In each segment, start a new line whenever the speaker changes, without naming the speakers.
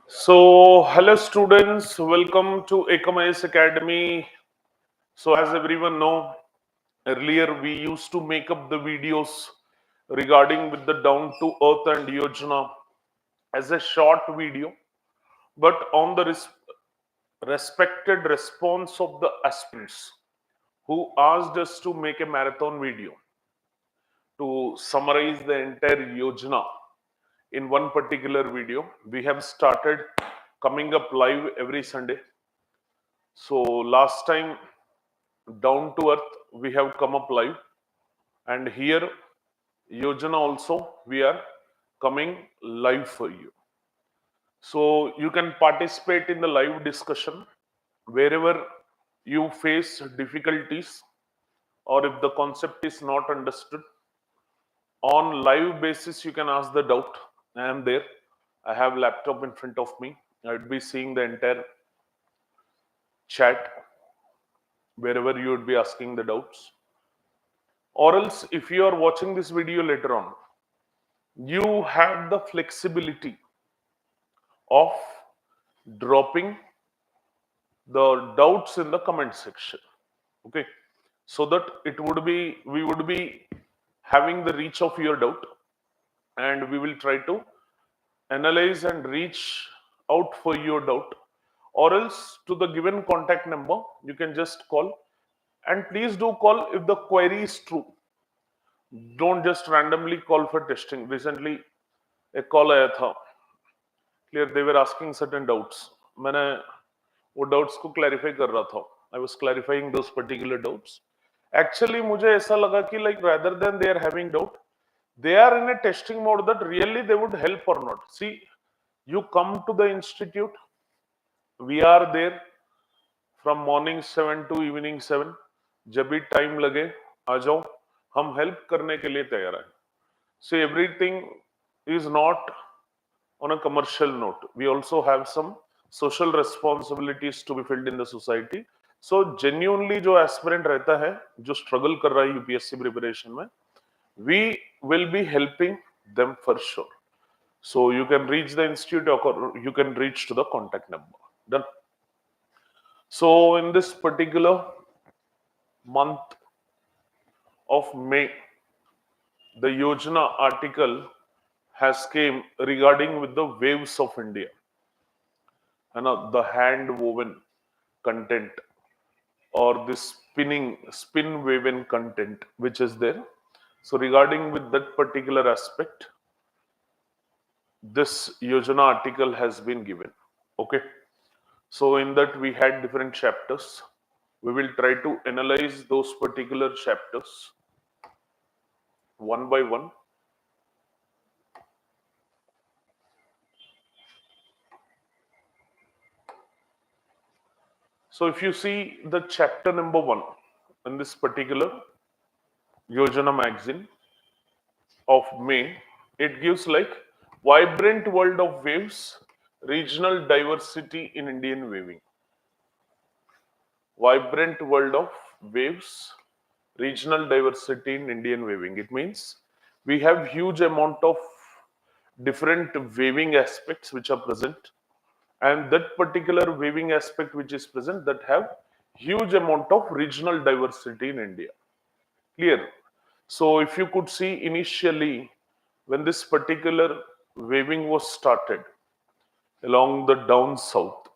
So, hello students, welcome to Ekam Academy. So, as everyone know, earlier we used to make up the videos regarding with the down to earth and Yojana as a short video, but on the respected response of the aspirants who asked us to make a marathon video to summarize the entire Yojana in one particular video, we have started coming up live every Sunday. So last time down to earth we have come up live, and here Yojana also we are coming live for you. So you can participate in the live discussion wherever you face difficulties or if the concept is not understood. On live basis you can ask the doubt. I am there. I have laptop in front of me. I would be seeing the entire chat wherever you would be asking the doubts. Or else if you are watching this video later on, you have the flexibility of dropping the doubts in the comment section. Okay, so that it would be we would be having the reach of your doubt, and we will try to analyze and reach out for your doubt. Or else to the given contact number you can just call, and please do call if the query is true. Don't just randomly call for testing. Recently एक call आया था, clear, they were asking certain doubts. मैंने वो doubts को clarify कर रहा था. I was clarifying those particular doubts. Actually मुझे ऐसा लगा कि like rather than they are having doubt, they are in a testing mode that really they would help or not. See, you come to the institute, we are there from morning 7 to evening 7. जब भी time लगे आ जाओ, हम help करने के लिए तैयार हैं. So everything is not on a commercial note. We also have some social responsibilities to be filled in the society. So genuinely जो aspirant रहता है, जो struggle कर रहा है UPSC preparation में, we will be helping them for sure. So you can reach the institute or you can reach to the contact number. Done. So in this particular month of May, the Yojana article has came regarding with the waves of India and the hand woven content or the spin woven content which is there. So regarding with that particular aspect, this Yojana article has been given. Okay. So in that we had different chapters. We will try to analyze those particular chapters one by one. So if you see the chapter number 1 in this particular Yojana magazine of May, it gives like vibrant world of waves, regional diversity in Indian weaving. Vibrant world of waves, regional diversity in Indian weaving. It means we have huge amount of different weaving aspects which are present, and that particular weaving aspect which is present that have huge amount of regional diversity in India. Clear? So if you could see initially when this particular weaving was started along the down south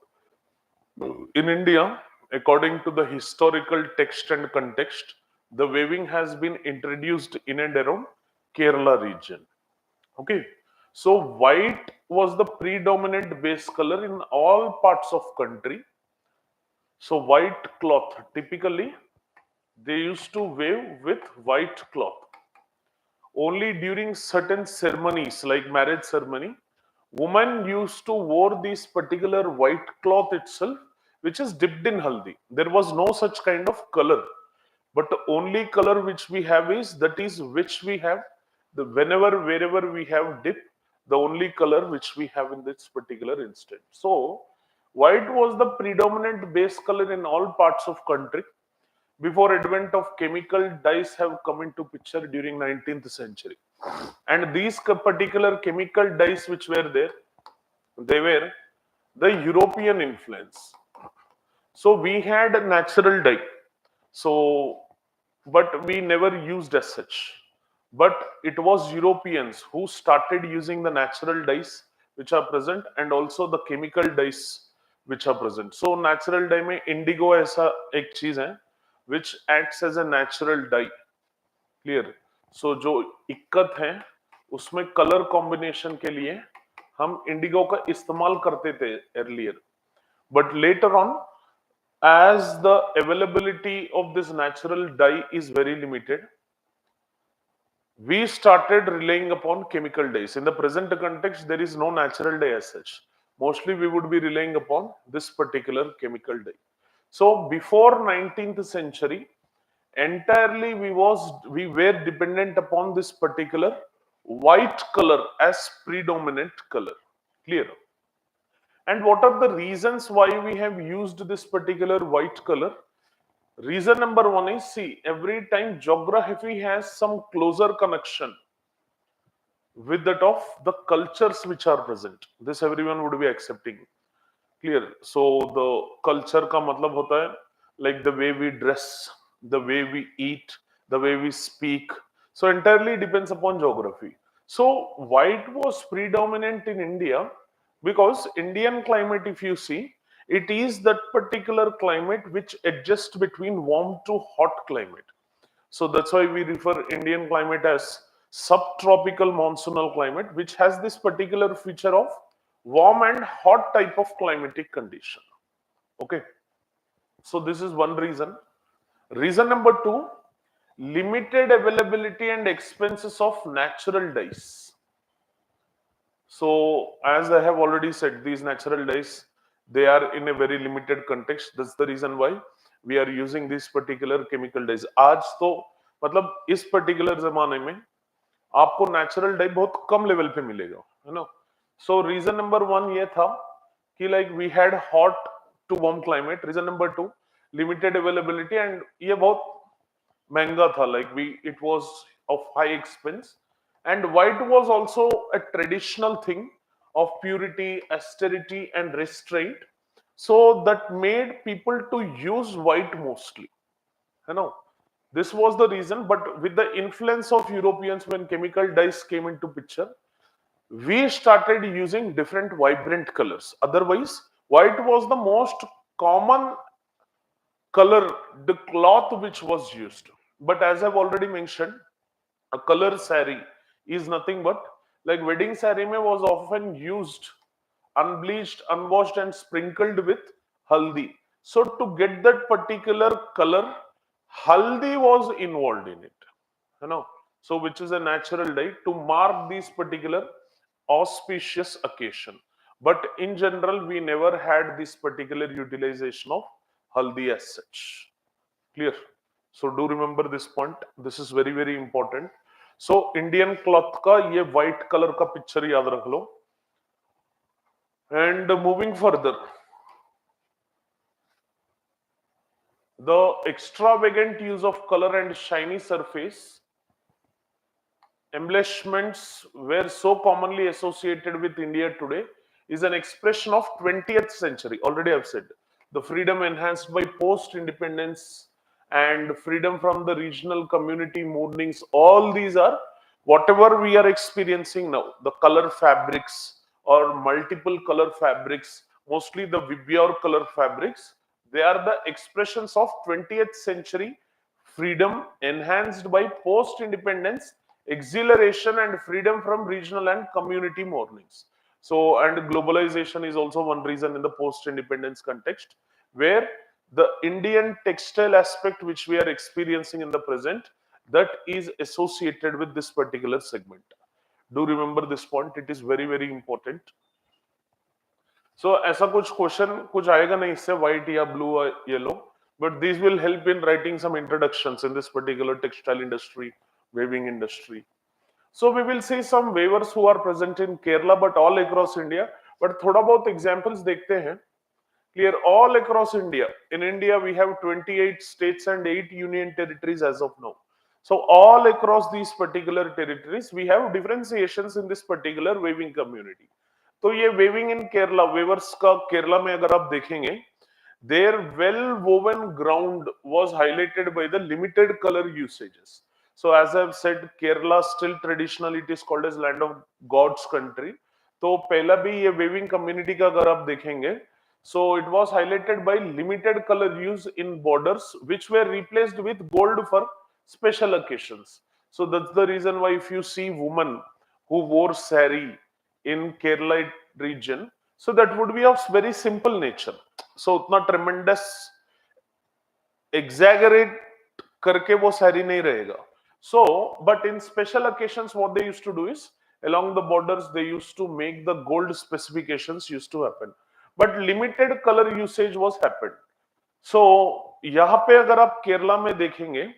in India, according to the historical text and context, the weaving has been introduced in and around Kerala region. Okay. So white was the predominant base color in all parts of country. So white cloth, typically they used to weave with white cloth. Only during certain ceremonies like marriage ceremony, women used to wear this particular white cloth itself, which is dipped in haldi. There was no such kind of color, but the only color which we have is that is which we have the whenever wherever we have dip, the only color which we have in this particular instant. So white was the predominant base color in all parts of country before advent of chemical dyes have come into picture during 19th century. And these particular chemical dyes which were there, they were the European influence. So we had a natural dye. So, but we never used as such. But it was Europeans who started using the natural dyes which are present and also the chemical dyes which are present. So natural dye में indigo ऐसा एक चीज है which acts as a natural dye. Clear? So जो इक्कत है उसमें colour combination के लिए हम इंडिगो का इस्तेमाल करते थे earlier. But later on, as the availability of this natural dye is very limited, we started relying upon chemical dyes. In the present context, there is no natural dye as such. Mostly we would be relying upon this particular chemical dye. So before 19th century, entirely we were dependent upon this particular white color as predominant color. Clear? And what are the reasons why we have used this particular white color? Reason number one is, see, every time geography has some closer connection with that of the cultures which are present. This everyone would be accepting. Clear? So the culture का मतलब होता है like the way we dress, the way we eat, the way we speak. So entirely depends upon geography. So white was predominant in India because Indian climate, if you see, it is that particular climate which adjusts between warm to hot climate. So that's why we refer Indian climate as subtropical monsoonal climate, which has this particular feature of warm and hot type of climatic condition. Okay. So this is one reason. Reason number two, limited availability and expenses of natural dyes. So as I have already said, these natural dyes, they are in a very limited context. That's the reason why we are using this particular chemical dyes. आज तो मतलब इस particular जमाने में आपको natural dye बहुत कम level पे मिलेगा, है ना? So reason number one ये था कि like we had hot to warm climate. Reason number two, limited availability, and ये बहुत महंगा था, like it was of high expense. And white was also a traditional thing of purity, austerity, and restraint. So that made people to use white mostly. You know, this was the reason. But with the influence of Europeans, when chemical dyes came into picture, we started using different vibrant colors. Otherwise, white was the most common color, the cloth which was used. But as I've already mentioned, a color sari is nothing but like wedding sari mein was often used unbleached, unwashed, and sprinkled with haldi. So to get that particular color, haldi was involved in it. You know, so which is a natural dye to mark this particular auspicious occasion. But in general, we never had this particular utilization of haldi as such. Clear? So do remember this point. This is very, very important. So Indian cloth का ये white color का picture याद रख लो. And moving further, the extravagant use of color and shiny surface embellishments were so commonly associated with India today is an expression of 20th century. Already I've said the freedom enhanced by post-independence and freedom from the regional community mournings. All these are whatever we are experiencing now. The color fabrics or multiple color fabrics, mostly the Vibgyor color fabrics, they are the expressions of 20th century freedom enhanced by post-independence, exhilaration, and freedom from regional and community mournings. So, and globalization is also one reason in the post-independence context, where the Indian textile aspect which we are experiencing in the present, that is associated with this particular segment. Do remember this point, it is very, very important. So ऐसा कुछ question कुछ आएगा नहीं इससे white या blue or yellow, but these will help in writing some introductions in this particular textile industry, weaving industry. So we will see some weavers who are present in Kerala but all across India. But थोड़ा बहुत examples देखते हैं. Clear, all across India. In India we have 28 states and 8 union territories as of now. So all across these particular territories we have differentiations in this particular weaving community. तो ये waving इन Kerala, weavers का केरला में अगर आप देखेंगे, their well woven ground was highlighted by the limited color usages. So as I've said, Kerala still traditionally it is called as land of God's country. तो पहला भी ये weaving community का अगर आप देखेंगे, so it was highlighted by limited color use in borders which were replaced with gold for special occasions. So that's the reason why if you see women who wore sari in Kerala region, so that would be of very simple nature. So उतना ट्रेमेंडस exaggerate करके वो सारी नहीं रहेगा. So but in special occasions what they used to do is along the borders they used to make the gold specifications used to happen, but limited color usage was happened. So यहाँ पे अगर आप केरला में देखेंगे,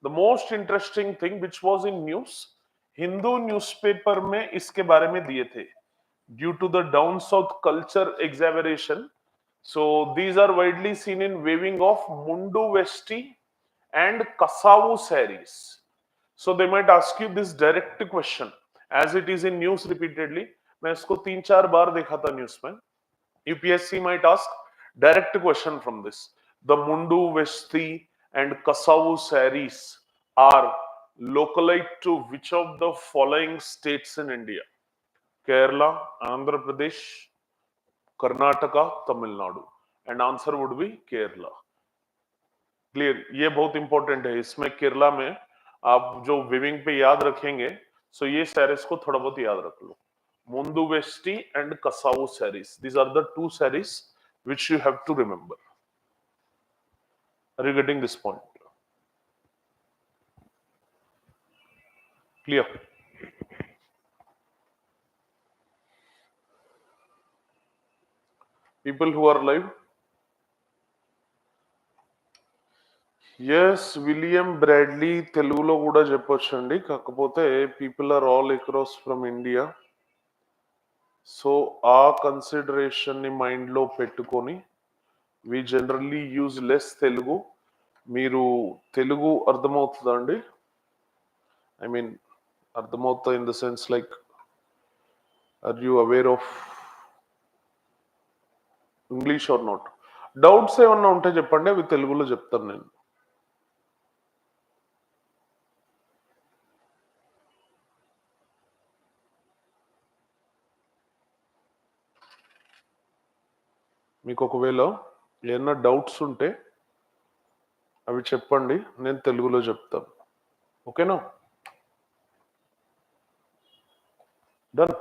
the most interesting thing which was in news, Hindu newspaper में इसके बारे में दिए थे, due to the down south culture exaggeration. So these are widely seen in weaving of mundu vesti and kasavu sarees. So they might ask you this direct question as it is in news repeatedly. मैं इसको 3-4 बार देखा था news में. UPSC might ask direct question from this. The mundu vesti and kasavu sarees are localized to which of the following states in India? Kerala, Andhra Pradesh, Karnataka, Tamil Nadu. And answer would be Kerala. Clear? ये बहुत important है. इसमें केरला में आप जो viewing पे याद रखेंगे, सो ये सैरीज को थोड़ा बहुत याद रख लो. Mundu veshti and kasavu sarees, these are the two sarees which you have to remember. Are you getting this point? Clear? People who are alive? Yes, William Bradley తెలుగులో కూడా చెప్పొచ్చండి, కాకపోతే people are all across from India. So ఆ కన్సిడరేషన్ ని mind లో పెట్టుకొని we generally use less Telugu. మీరు తెలుగు అర్థమవుతుందా అండి? ఐ మీన్ అర్థమవుతా in the sense like are you aware of English or not? Doubts ఏమన్నా ఉంటే చెప్పండి, అవి తెలుగులో చెప్తాను నేను. మీకు ఒకవేళ ఏమన్నా డౌట్స్ ఉంటే అవి చెప్పండి, నేను తెలుగులో చెప్తాను. ఓకేనా? డన్.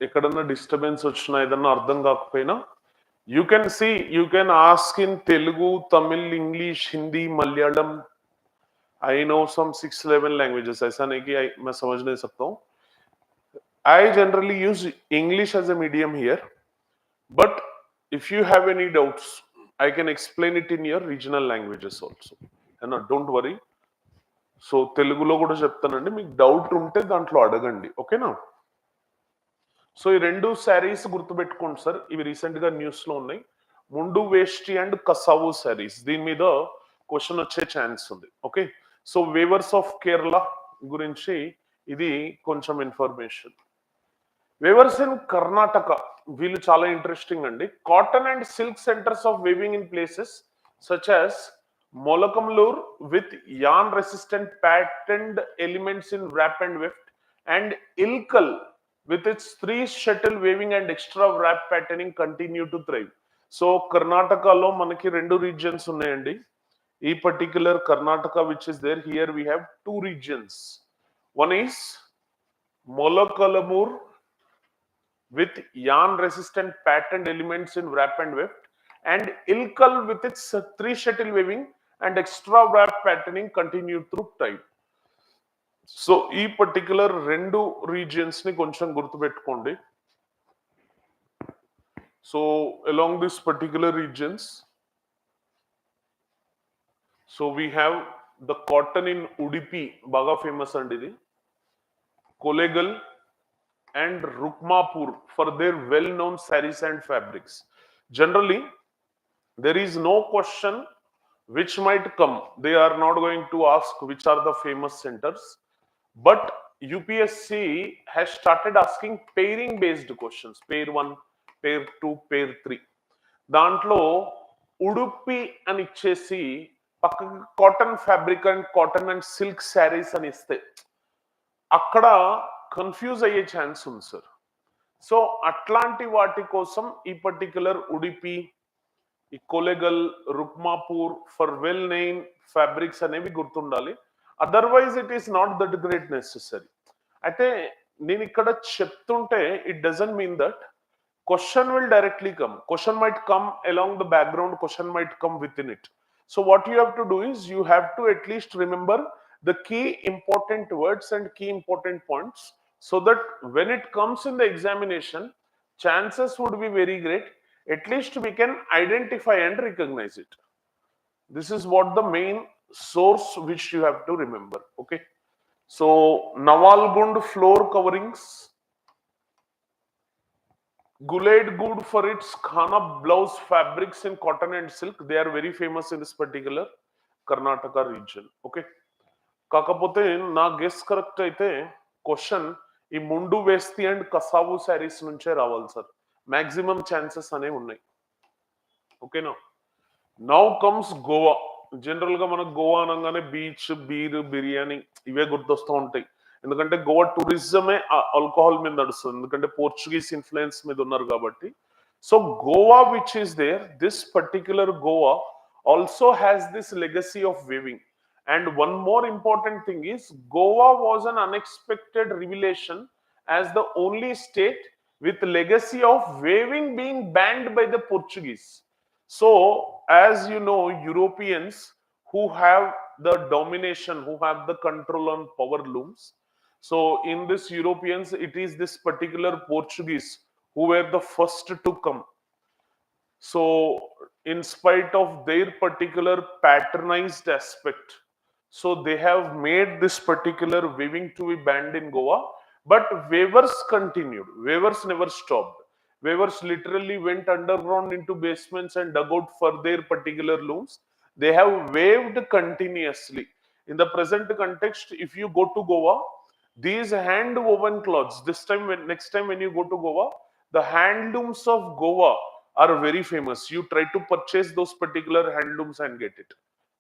ఎక్కడన్నా డిస్టర్బెన్స్ వచ్చినా, ఏదన్నా అర్థం కాకపోయినా, you can see, you can ask in Telugu, Tamil, English, Hindi, Malayalam. I know some 6-11 languages. ऐसा नहीं कि मैं समझ नहीं सकता हूँ. I generally use English as a medium here, but if you have any doubts, I can explain it in your regional languages also. And don't worry. So తెలుగులో కూడా చెప్తానండి, మీకు డౌట్ ఉంటే దాంట్లో అడగండి. ఓకేనా? సో ఈ రెండు శారీస్ గుర్తుపెట్టుకోండి సార్, ఇవి రీసెంట్ గా న్యూస్ లో ఉన్నాయి. ముండు వేష్టి అండ్ కసావు శారీస్, దీని మీద క్వశ్చన్ వచ్చే ఛాన్స్ ఉంది. Okay, so weavers of Kerala గురించి ఇది కొంచెం ఇన్ఫర్మేషన్. వేవర్స్ ఇన్ కర్ణాటక, వీళ్ళు చాలా ఇంట్రెస్టింగ్ అండి. Cotton and silk centres of weaving in places such as Molakalmuru with yarn resistant patterned elements in wrap and weft, and Ilkal with its 3 shuttle weaving and extra wrap patterning continue to thrive. So కర్ణాటకలో మనకి రెండు regions ఉన్నాయండి. ఈ particular Karnataka which is there here we have 2 regions. One is Molakalamur with yarn resistant patterned elements in wrap and weft, and Ilkal with its 3 shuttle weaving and extra wrap patterning continued through time. So ఈ particular రెండు regions ని కొంచెం గుర్తుపెట్టుకోండి. So along this particular regions, so we have the cotton in Udupi, బాగా famous అండి ఇది. కొలెగల్ and Rukmapur for their well-known sarees and fabrics. Generally, there is no question which might come. They are not going to ask which are the famous centers, but UPSC has started asking pairing based questions, pair 1, pair 2, pair 3. దాంట్లో ఉడుపి అని ఇచ్చేసి పక్కకి cotton fabric and cotton and silk saris అని ఇస్తే అక్కడ confuse అయ్యే chance ఉంది sir. So అట్లాంటి వాటి కోసం ఈ పర్టికులర్ ఉడిపి, ఈ Kollegal, Rukmapur for well name fabrics అనేవి గుర్తుండాలి. Otherwise it is not that great necessary. అయితే నేను ఇక్కడ చెప్తుంటే it doesn't mean that question will directly come. Question might come along the background, question might come within it. So what you have to do is you have to at least remember the key important words and key important points, so that when it comes in the examination, chances would be very great. At least we can identify and recognize it. This is what the main source which you have to remember. Okay. So Nawalgund floor coverings, Guled good for its khana blouse fabrics in cotton and silk. They are very famous in this particular Karnataka region. Okay. కాకపోతే నా guess correct అయితే question ఈ ముండు వేస్తి and kasavu saris నుంచే రావాలి sir. Maximum chances అనేవి ఉన్నాయి. ఓకేనా. Now comes Goa. General గా మనకు గోవా అనగానే బీచ్, బీర్, బిర్యానీ ఇవే గుర్తొస్తూ ఉంటాయి. ఎందుకంటే గోవా టూరిజమే ఆల్కహాల్ మీద నడుస్తుంది, ఎందుకంటే పోర్చుగీస్ ఇన్ఫ్లుయెన్స్ మీద ఉన్నారు కాబట్టి. So Goa which is there, this particular Goa also has this legacy of weaving. And one more important thing is Goa was an unexpected revelation as the only state with legacy of waving being banned by the Portuguese. So as you know, Europeans who have the domination, who have the control on power looms. So in this Europeans, it is this particular Portuguese who were the first to come. So in spite of their particular patronized aspect, so they have made this particular weaving to be banned in Goa. But weavers continued. Weavers never stopped. Weavers literally went underground into basements and dug out for their particular looms. They have waved continuously. In the present context, if you go to Goa, these hand woven cloths, next time when you go to Goa, the handlooms of Goa are very famous. You try to purchase those particular handlooms and get it.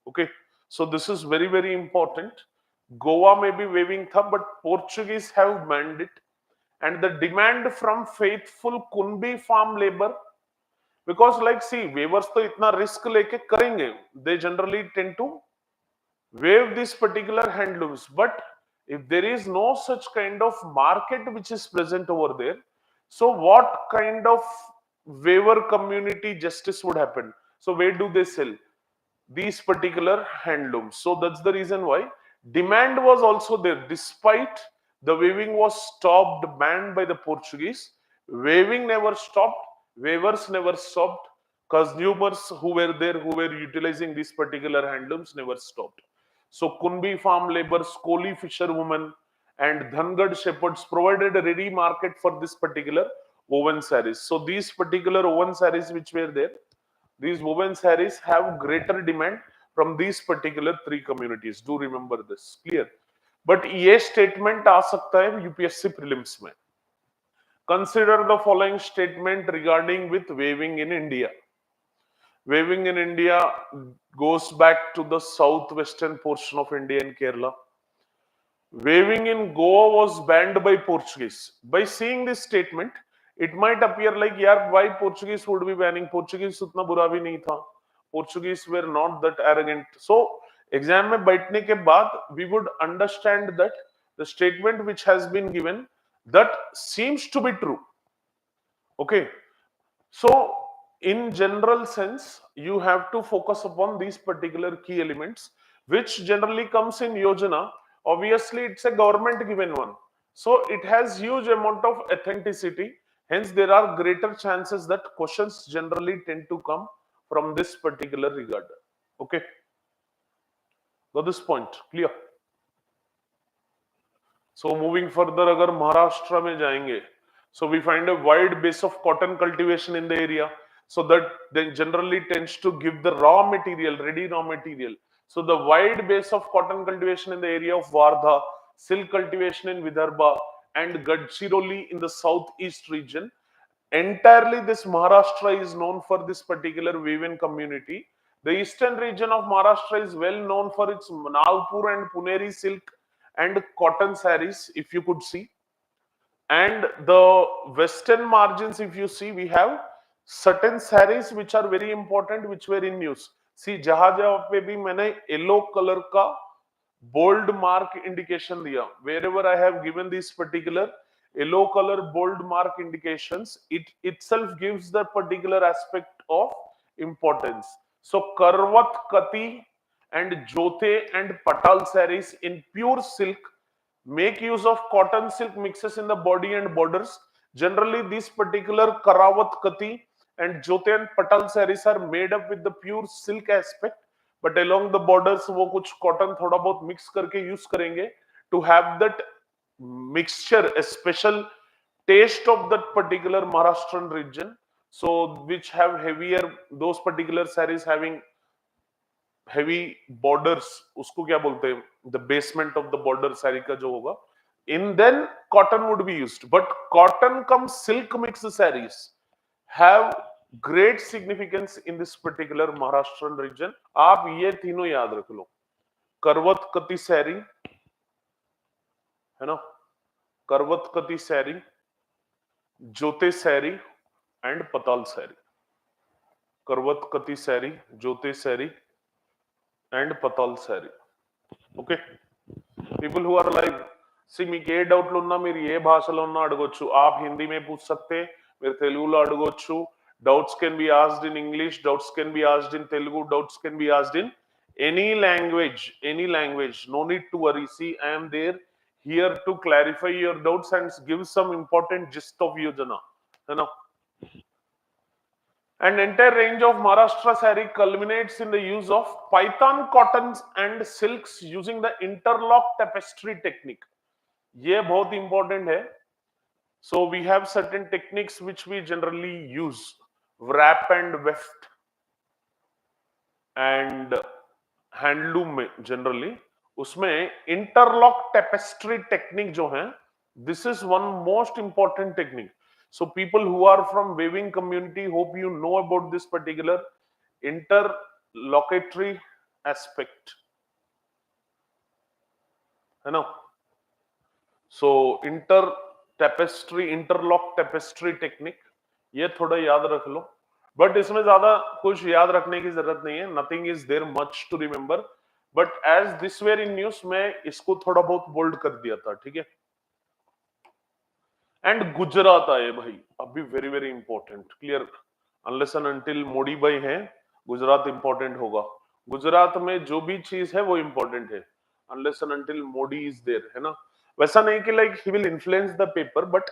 Okay. So this is very, very important. Goa may be waving tha, but Portuguese have banned it. And the demand from faithful Kunbi farm labor, because like see, weavers to itna risk leke karenge, they generally tend to wave these particular handlooms. But if there is no such kind of market which is present over there, so what kind of weaver community justice would happen? So where do they sell these particular handlooms? So that's the reason why demand was also there. Despite the weaving was stopped, banned by the Portuguese, weaving never stopped, weavers never stopped, consumers who were there, who were utilizing these particular handlooms, never stopped. So Kunbi farm laborers, Koli fisherwomen, and Dhangad shepherds provided a ready market for this particular woven sarees. So these particular woven sarees which were there, these woven sarees have greater demand from these particular three communities. Do remember this. Clear? But ये statement आ सकता है UPSC prelims में. Consider the following statement regarding with weaving in India. Weaving in India goes back to the southwestern portion of India and Kerala. Weaving in Goa was banned by Portuguese. By seeing this statement, it might appear like, yaar, why Portuguese would be banning? Portuguese उतना बुरा भी नहीं था. Portuguese were not that arrogant. So exam में बैठने के बाद we would understand that the statement which has been given, that seems to be true. Okay. So in general sense, you have to focus upon these particular key elements, which generally comes in Yojana. Obviously it's a government given one, so it has huge amount of authenticity. Hence there are greater chances that questions generally tend to come from this particular regard. Okay, got this point clear? So moving further, अगर महाराष्ट्र में जाएंगे, so we find a wide base of cotton cultivation in the area. So that then generally tends to give the raw material, ready raw material. So the wide base of cotton cultivation in the area of Wardha, silk cultivation in Vidarbha, and Gadchiroli in the southeast region. Entirely, this Maharashtra is known for this particular weaving community. The eastern region of Maharashtra is well known for its Nagpur and Puneri silk and cotton saris, if you could see. And the western margins, if you see, we have certain saris which are very important, which were in news. See, जहां जहां पे भी मैंने yellow color का bold mark indication दिया, wherever I have given this particular yellow color bold mark indications, it itself gives the particular aspect of importance. So Karvat Kati and Jote and Patal saris in pure silk make use of cotton silk mixes in the body and borders. Generally, these particular Karavat Kati and Jote and Patal saris are made up with the pure silk aspect, but along the borders वो कुछ cotton थोड़ा बहुत mix करके use करेंगे to have that mixture, a special taste of that particular Maharashtrian region. So which have heavier, those particular saris having heavy borders, उसको क्या बोलते हैं, the basement of the border saree का जो होगा, in then cotton would be used, but cotton cum silk mixed sarees have great significance in this particular Maharashtrian region. आप ये तीनों याद रख लो, करवत कति सैरी है ना, करवत कति सैरी, जोते सैरी एंड पताल सैरी. करवत कति सैरी, जोते सैरी and patal sari. Okay, people who are live, see మీకు ఏ డౌట్లు ఉన్నా మీరు ఏ భాషలో ఉన్నా అడగొచ్చు. आप हिंदी में पूछ सकते, మీరు తెలుగులో అడగొచ్చు. Doubts can be asked in English, doubts can be asked in Telugu, doubts can be asked in any language, any language. No need to worry. See, I am there here to clarify your doubts and give some important gist of Yojana, है ना. An entire range of Maharashtra saree culminates in the use of python cottons and silks using the interlock tapestry technique. ये बहुत important है. So we have certain techniques which we generally use, wrap and weft and handloom में generally, उसमें interlock tapestry technique जो है, this is one most important technique. So people who are from weaving community, hope you know about this particular interlocutory aspect, है ना. So interlock tapestry technique, ये थोड़ा याद रख लो, बट इसमें ज्यादा कुछ याद रखने की जरूरत नहीं है. Nothing is there much to remember, but as this were in news, मैं इसको थोड़ा बहुत बोल्ड कर दिया था, ठीक है. एंड गुजरात आए भाई, अभी very very important, clear, unless and until Modi भाई हैं, गुजरात इंपॉर्टेंट होगा. गुजरात में जो भी चीज है वो इंपॉर्टेंट है, unless and until Modi is there, है ना. वैसा नहीं कि like he will influence the paper, but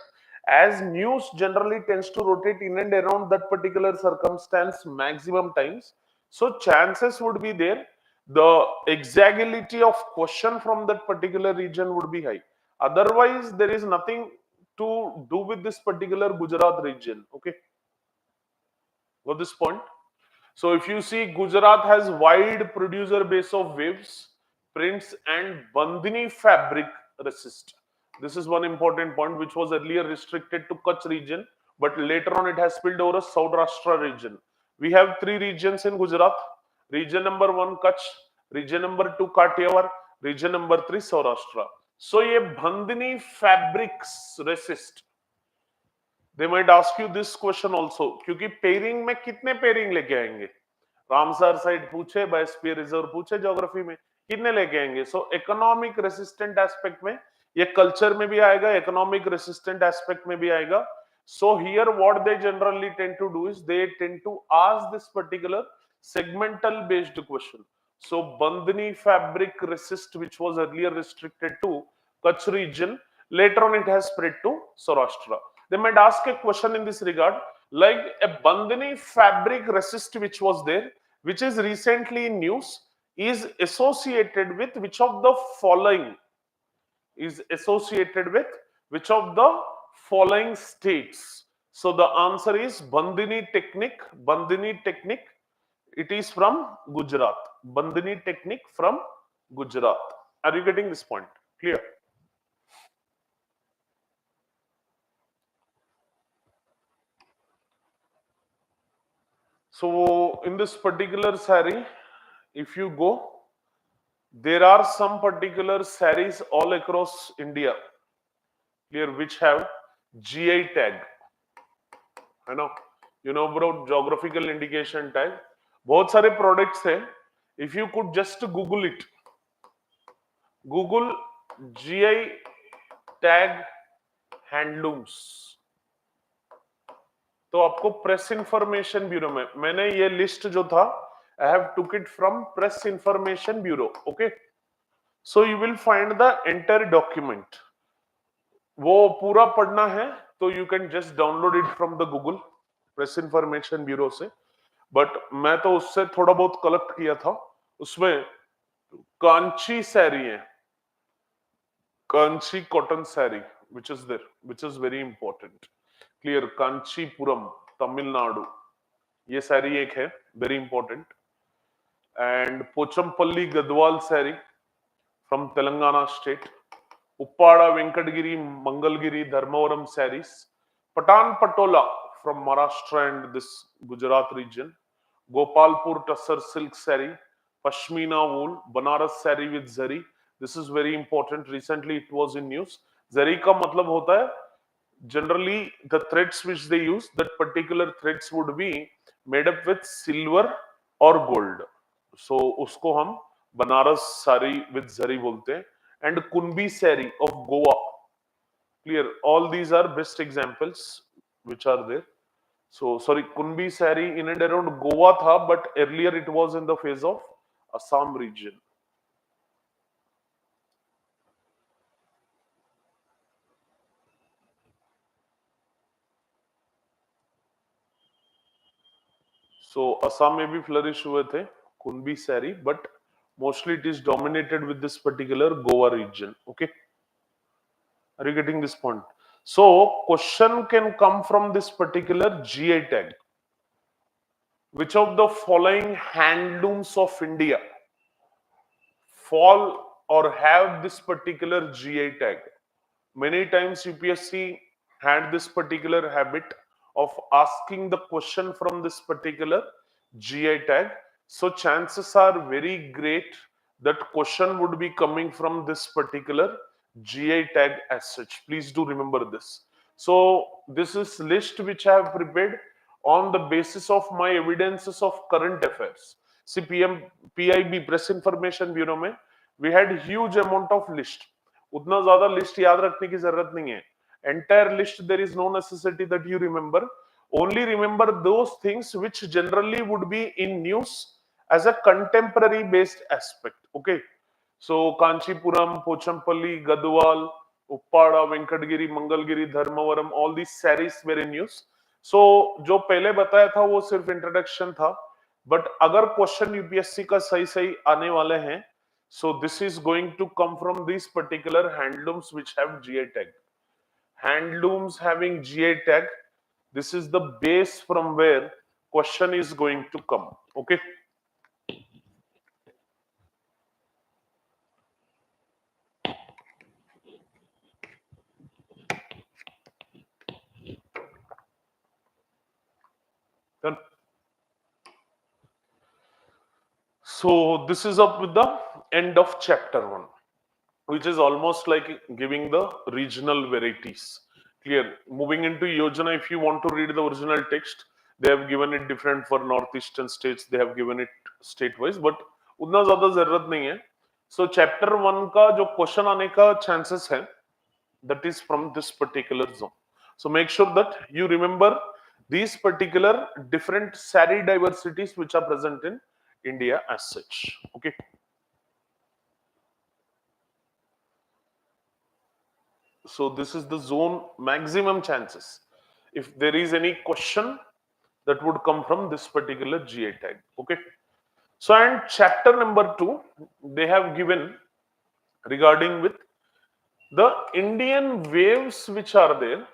as news generally tends to rotate in and around that particular circumstance maximum times, so chances would be there, the exactability of question from that particular region would be high. Otherwise there is nothing to do with this particular Gujarat region. Okay, got this point? So if you see, Gujarat has wide producer base of waves, prints and bandhani fabric resist. This is one important point which was earlier restricted to Kutch region, but later on it has spilled over a Saurashtra region. We have three regions in Gujarat. Region number 1 Kutch, region number 2 Kathiawar, region number 3 Saurashtra. So ये bandhani fabrics resist. They might ask you this question also, क्योंकि pairing में कितने pairing लेके आएंगे, Ramsar side पूछे, biosphere reserve पूछे, geography में कितने लेके आएंगे. सो इकोनॉमिक रेसिस्टेंट एस्पेक्ट में, ये कल्चर में भी आएगा, इकोनॉमिक रेसिस्टेंट एस्पेक्ट में भी आएगा. So here what they generally tend to do is they tend to ask this particular segmental based question. So bandhani fabric resist, which was earlier restricted to Kutch region, later on it has spread to Saurashtra. They might ask a question in this regard, like a bandhani fabric resist which was there, which is recently in news, is associated with which of the following, is associated with which of the following states. So the answer is Bandhani technique. Bandhani technique. It is from Gujarat. Bandhani technique from Gujarat. Are you getting this point? Clear? So in this particular saree, if you go, there are some particular sarees all across India, clear, which have GI tag. है ना? You know about geographical indication tag. बहुत सारे products हैं. If you could just Google it, Google GI tag handlooms. तो आपको press information bureau में, मैंने ये लिस्ट जो था, I have took it from press information bureau. Okay, so you will find the entire document. वो पूरा पढ़ना है तो you can just download it from the Google press information bureau से. बट मैं तो उससे थोड़ा बहुत कलेक्ट किया था. उसमें कांची सैरी है, Kanchi cotton saree, which is there, which is very important. Clear? Kanchipuram, Tamil Nadu, ये सारी एक है, very important. And Pochampally Gadwal saree from Telangana state. Uppada Venkatagiri Mangalagiri Dharmavaram sarees. Paithani Patola from Maharashtra and this Gujarat region. Gopalpur Tussar silk saree. Pashmina wool, Banaras saree with zari. This is very important. Recently it was in news. Zari का मतलब होता है generally the threads which they use, that particular threads would be made up with silver or gold. So उसको हम Banaras sari with zari बोलते हैं. And Kunbi saree of Goa. Clear? All these are best examples which are there. So sorry, Kunbi saree in and around Goa tha, but earlier it was in the phase of Assam region. So Assam में भी flourish हुए थे Kunbi saree, but mostly it is dominated with this particular Goa region. Okay, are you getting this point? So question can come from this particular GI tag. Which of the following handlooms of India fall or have this particular GI tag? Many times UPSC had this particular habit of asking the question from this particular GI tag. So chances are very great that question would be coming from this particular GI tag as such. Please do remember this. So this is list which I have prepared on the basis of my evidences of current affairs. See, PIB Press Information Bureau में we had huge amount of list. उतना ज्यादा list याद रखने की जरूरत नहीं है. Entire list there is no necessity that you remember. Only remember those things which generally would be in news as a contemporary based aspect. Okay, so Kanchipuram, Pochampalli, Gadwal, Uppada, Venkatgiri, Mangalgiri, Dharmavaram, all these sarees were in news. So जो पहले बताया था वो सिर्फ introduction था, but अगर question UPSC का सही सही आने वाले हैं, so this is going to come from these particular handlooms which have GI tag. Handlooms having GI tag, this is the base from where question is going to come. Okay, done. So this is up with the end of chapter 1, which is almost like giving the regional varieties. Clear? Moving into Yojana, if you want to read the original text, they have given it different for northeastern states, they have given it state wise, but उतना ज्यादा जरूरत नहीं है. So chapter 1 का जो question आने का chances है, that is from this particular zone. So make sure that you remember these particular different saree diversities which are present in India as such. Okay. So this is the zone maximum chances. If there is any question that would come from this particular GI tag. Okay. So and chapter number 2, they have given regarding with the Indian waves which are there.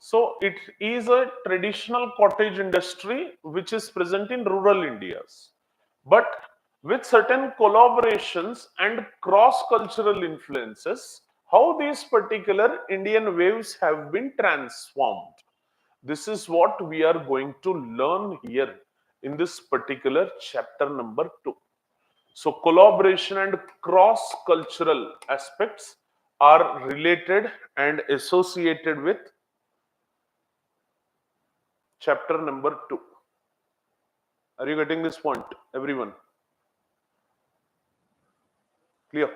So it is a traditional cottage industry which is present in rural Indias, but with certain collaborations and cross-cultural influences, how these particular Indian waves have been transformed. This is what we are going to learn here in this particular chapter number 2. So collaboration and cross-cultural aspects are related and associated with chapter number 2. Are you getting this point, everyone? Clear?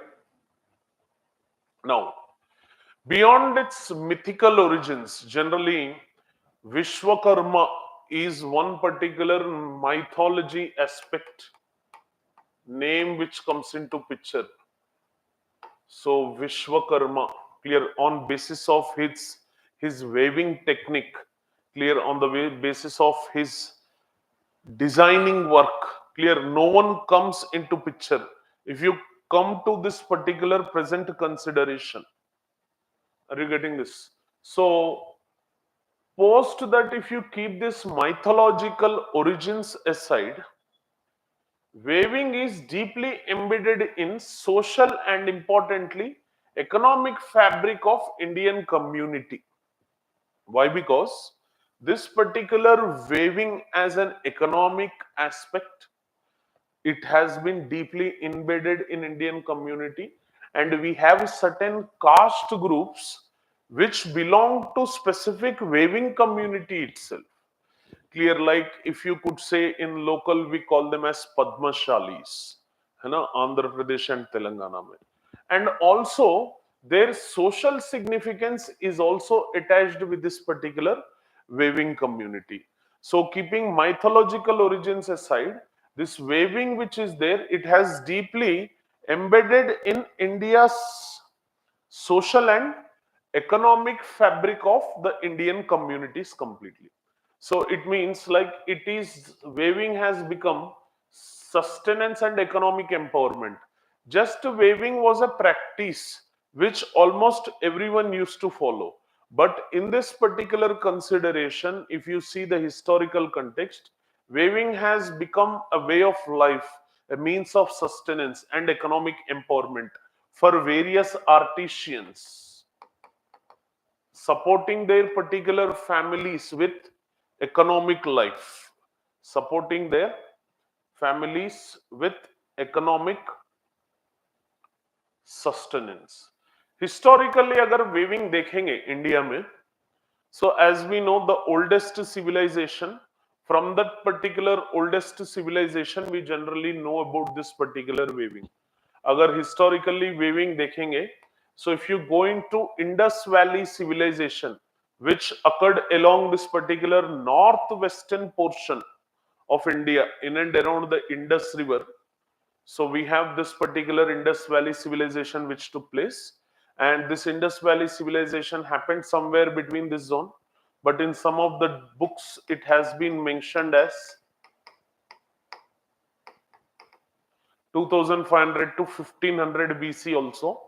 Now, beyond its mythical origins, generally, Vishwakarma is one particular mythology aspect, name which comes into picture. So, Vishwakarma, clear, on basis of his weaving technique, clear, on the basis of his designing work, clear, no one comes into picture if you come to this particular present consideration. Are you getting this? So post that, if you keep this mythological origins aside, weaving is deeply embedded in social and importantly economic fabric of Indian community. Why? Because this particular weaving as an economic aspect, it has been deeply embedded in Indian community, and we have certain caste groups which belong to specific weaving community itself. Clear, like if you could say in local we call them as Padmashalis, है ना, Andhra Pradesh and Telangana में. And also their social significance is also attached with this particular weaving community. So keeping mythological origins aside, this weaving which is there, it has deeply embedded in India's social and economic fabric of the Indian communities completely. So it means like it is, weaving has become sustenance and economic empowerment. Just weaving was a practice which almost everyone used to follow. But in this particular consideration, if you see the historical context, weaving has become a way of life, a means of sustenance and economic empowerment for various artisans, supporting their particular families with economic life, supporting their families with economic sustenance. Historically अगर weaving देखेंगे India में, so as we know the oldest civilization, from that particular oldest civilization we generally know about this particular weaving. अगर historically weaving देखेंगे, so if you go into Indus Valley civilization, which occurred along this particular northwestern portion of India in and around the Indus River. So we have this particular Indus Valley civilization which took place, and this Indus Valley civilization happened somewhere between this zone, but in some of the books it has been mentioned as 2500 to 1500 BC also.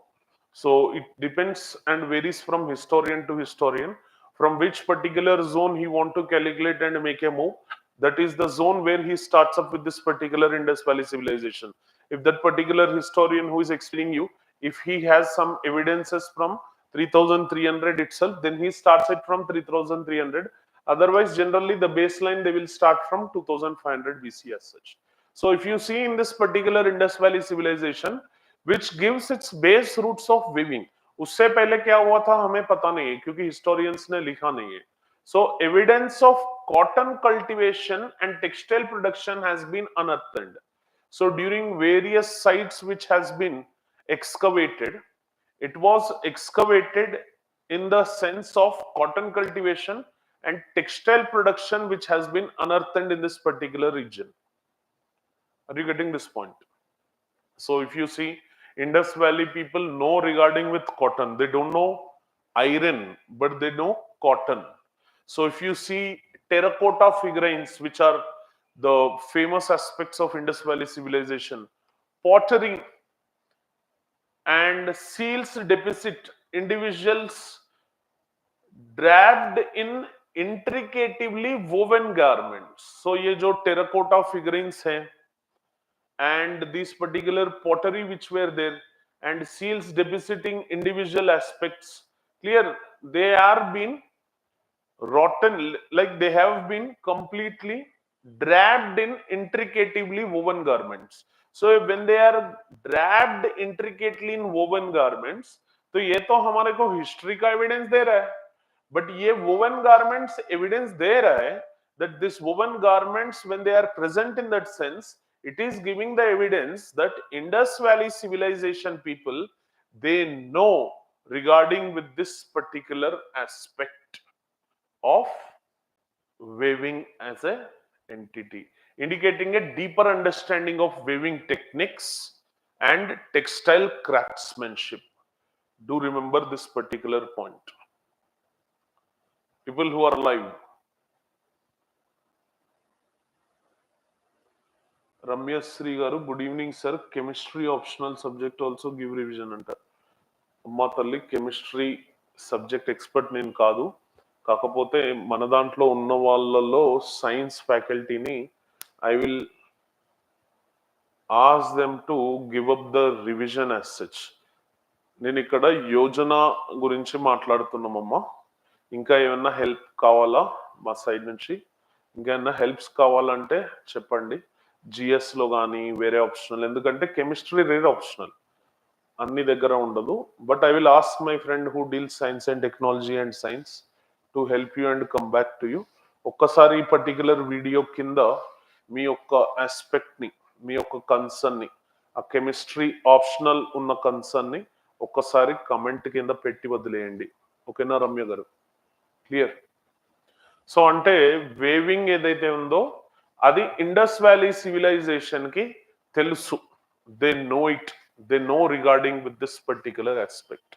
So it depends and varies from historian to historian from which particular zone he want to calculate and make a move. That is the zone where he starts up with this particular Indus Valley civilization. If that particular historian who is explaining you, if he has some evidences from 3300 itself, then he starts it from 3300. Otherwise, generally the baseline they will start from 2500 BC as such. So if you see in this particular Indus Valley civilization, which gives its base roots of weaving, उससे पहले क्या हुआ था हमें पता नहीं है क्योंकि historians ने लिखा नहीं है. So evidence of cotton cultivation and textile production has been unearthed. So during various sites which has been excavated, it was excavated in the sense of cotton cultivation and textile production which has been unearthed in this particular region. Are you getting this point? So if you see, Indus Valley people know regarding with cotton. They don't know iron, but they know cotton. So if you see terracotta figurines, which are the famous aspects of Indus Valley civilization, pottery and seals depict individuals draped in intricately woven garments. So ये जो terracotta फिगरिंग्स हैं and these particular pottery which were there and seals depicting individual aspects, clear, they are been rotten, like they have been completely draped in intricately woven garments. So when they are draped intricately in woven garments, तो ये तो हमारे को history का evidence दे रहा है, but ये woven garments evidence दे रहा है that this woven garments, when they are present in that sense, it is giving the evidence that Indus Valley civilization people, they know regarding with this particular aspect of weaving as a entity, indicating a deeper understanding of weaving techniques and textile craftsmanship. Do remember this particular point. People who are live. Ramya Sri garu, good evening sir. Chemistry optional subject also give revision అంటారు. అమ్మా తల్లి, chemistry subject expert నేను కాదు, కాకపోతే మన దాంట్లో ఉన్న వాళ్ళలో సైన్స్ ఫ్యాకల్టీని I will ask them to give up the revision as such. నేను ఇక్కడ యోజన గురించి మాట్లాడుతున్నామమ్మా. ఇంకా ఏమన్నా హెల్ప్ కావాలా మా సైడ్ నుంచి? ఇంకా ఏమన్నా హెల్ప్స్ కావాలంటే చెప్పండి. జిఎస్లో కానీ వేరే ఆప్షనల్, ఎందుకంటే కెమిస్ట్రీ వేరే ఆప్షనల్, అన్ని దగ్గర ఉండదు. But I will ask my friend who deals science and technology and science to help you and come back to you. ఒక్కసారి ఈ పర్టికులర్ వీడియో కింద మీ యొక్క ఆస్పెక్ట్ని, మీ యొక్క కన్సర్న్ని, ఆ కెమిస్ట్రీ ఆప్షనల్ ఉన్న కన్సర్న్ని ఒక్కసారి కమెంట్ కింద పెట్టి వదిలేయండి. ఓకేనా రమ్య గారు? క్లియర్? సో అంటే వేవింగ్ ఏదైతే ఉందో అది ఇండస్ వ్యాలీ సివిలైజేషన్ కి తెలుసు. They know it, they know regarding with this particular aspect.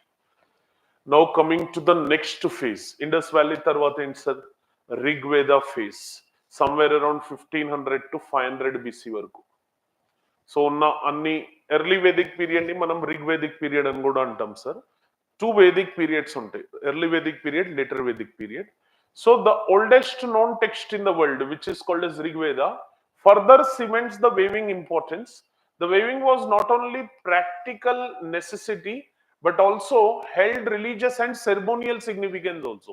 Now coming to the next phase, Indus Valley tarvata ఏంటి sir? Rigveda phase, somewhere around 1500 to 500 BC వరకు. So ఉన్న అన్ని ఎర్లీ వేదిక్ పీరియడ్ ని మనం Rigvedic period అని కూడా అంటాం సార్. టూ వేదిక్ పీరియడ్స్ ఉంటాయి, early Vedic period, later Vedic period. So the oldest known text in the world, which is called as Rigveda, further cements the weaving importance. The weaving was not only practical necessity but also held religious and ceremonial significance also.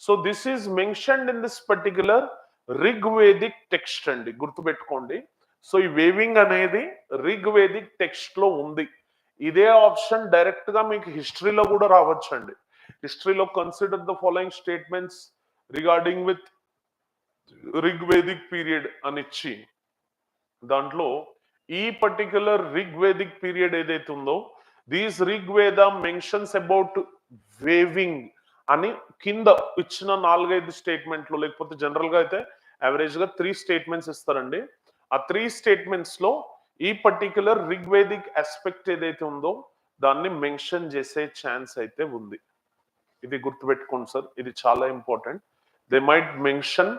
So this is mentioned in this particular Rigvedic text andi, gurtu pettukondi. So ee weaving anedi Rigvedic text lo undi. ఇదే option direct గా మీకు హిస్టరీలో కూడా రావచ్చండి. హిస్టరీలో consider the following statements regarding with Rigvedic period అని ఇచ్చి, దాంట్లో ఈ పర్టికులర్ రిగ్వేదిక్ పీరియడ్ ఏదైతే ఉందో, these Rigveda mentions about weaving అని కింద ఇచ్చిన 4-5 స్టేట్మెంట్లు, లేకపోతే జనరల్ గా అయితే యావరేజ్ గా 3 స్టేట్మెంట్స్ ఇస్తారండి. ఆ 3 స్టేట్మెంట్స్ లో ఈ పర్టికులర్ రిగ్వేదిక్ ఆస్పెక్ట్ ఏదైతే ఉందో దాన్ని మెన్షన్ చేసే ఛాన్స్ అయితే ఉంది. ఇది గుర్తుపెట్టుకోండి సార్, ఇది చాలా important. They might mention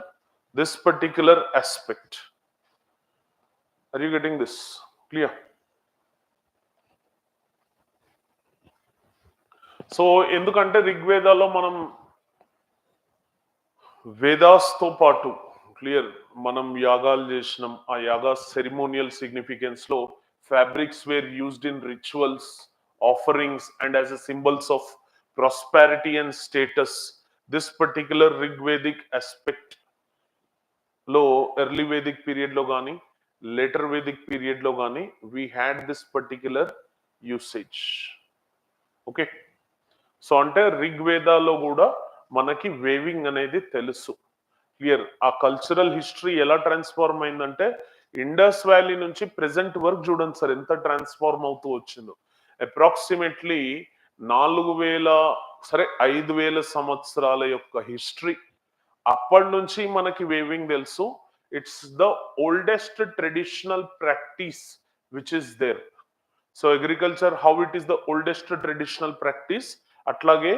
this particular aspect. Are you getting this? Clear? So ఎందుకంటే రిగ్వేదాలో మనం వేదాస్తో పాటు క్లియర్ మనం యాగాలు చేసినాం. ఆ యాగా సెరిమోనియల్ సిగ్నిఫికెన్స్ లో fabrics were used in rituals, offerings and as a symbols of prosperity and status. This particular Rigvedic aspect లో ఎర్లీ వేదిక్ పీరియడ్ లో కానీ లేటర్ వేదిక్ పీరియడ్ లో కానీ we had this particular usage. Okay, so అంటే రిగ్వేదాలో కూడా మనకి వేవింగ్ అనేది తెలుసు. క్లియర్? ఆ కల్చరల్ హిస్టరీ ఎలా ట్రాన్స్ఫార్మ్ అయిందంటే ఇండస్ వ్యాలీ నుంచి ప్రెసెంట్ వరకు చూడండి సార్ ఎంత ట్రాన్స్ఫార్మ్ అవుతూ వచ్చిందో. అప్రాక్సిమేట్లీ 5000 సంవత్సరాల యొక్క హిస్టరీ. అప్పటి నుంచి మనకి వేవింగ్ తెలుసు. It's the oldest traditional practice which is there. So agriculture how it is the oldest traditional practice, అట్లాగే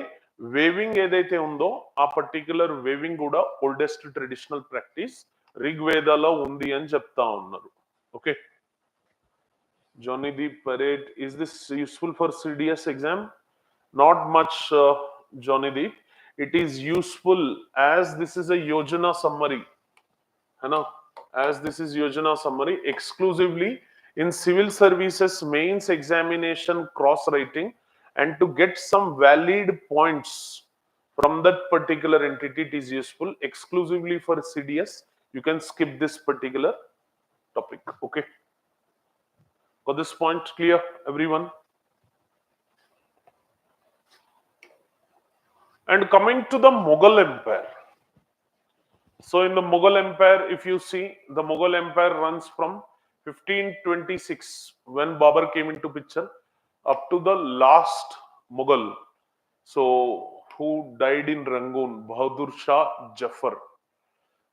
వేవింగ్ ఏదైతే ఉందో ఆ పర్టికులర్ వేవింగ్ కూడా ఓల్డెస్ట్ ట్రెడిషనల్ ప్రాక్టీస్ రిగ్వేదాలో ఉంది అని చెప్తా ఉన్నారు. Okay, Johnny the parade, is this useful for CDS exam? Not much, Johnny Deep. it is useful as this is a Yojana summary, है ना, as this is Yojana summary exclusively in civil services mains examination cross writing and to get some valid points from that particular entity, it is useful exclusively for CDS. You can skip this particular topic. Okay, got this point clear, everyone? And coming to the Mughal Empire. So in the Mughal Empire, if you see, the Mughal Empire runs from 1526 when Babur came into picture up to the last Mughal. So who died in Rangoon, Bahadur Shah Jafar.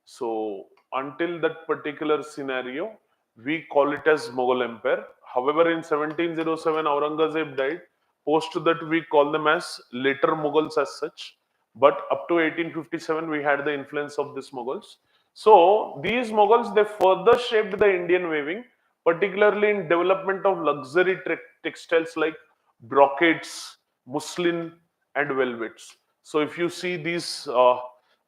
So until that particular scenario, we call it as Mughal Empire. However, in 1707, Aurangzeb died. Post that, we call them as later Mughals as such. But up to 1857, we had the influence of these Mughals. So these Mughals, they further shaped the Indian weaving, particularly in development of luxury textiles like brocades, muslin, and velvets. So if you see these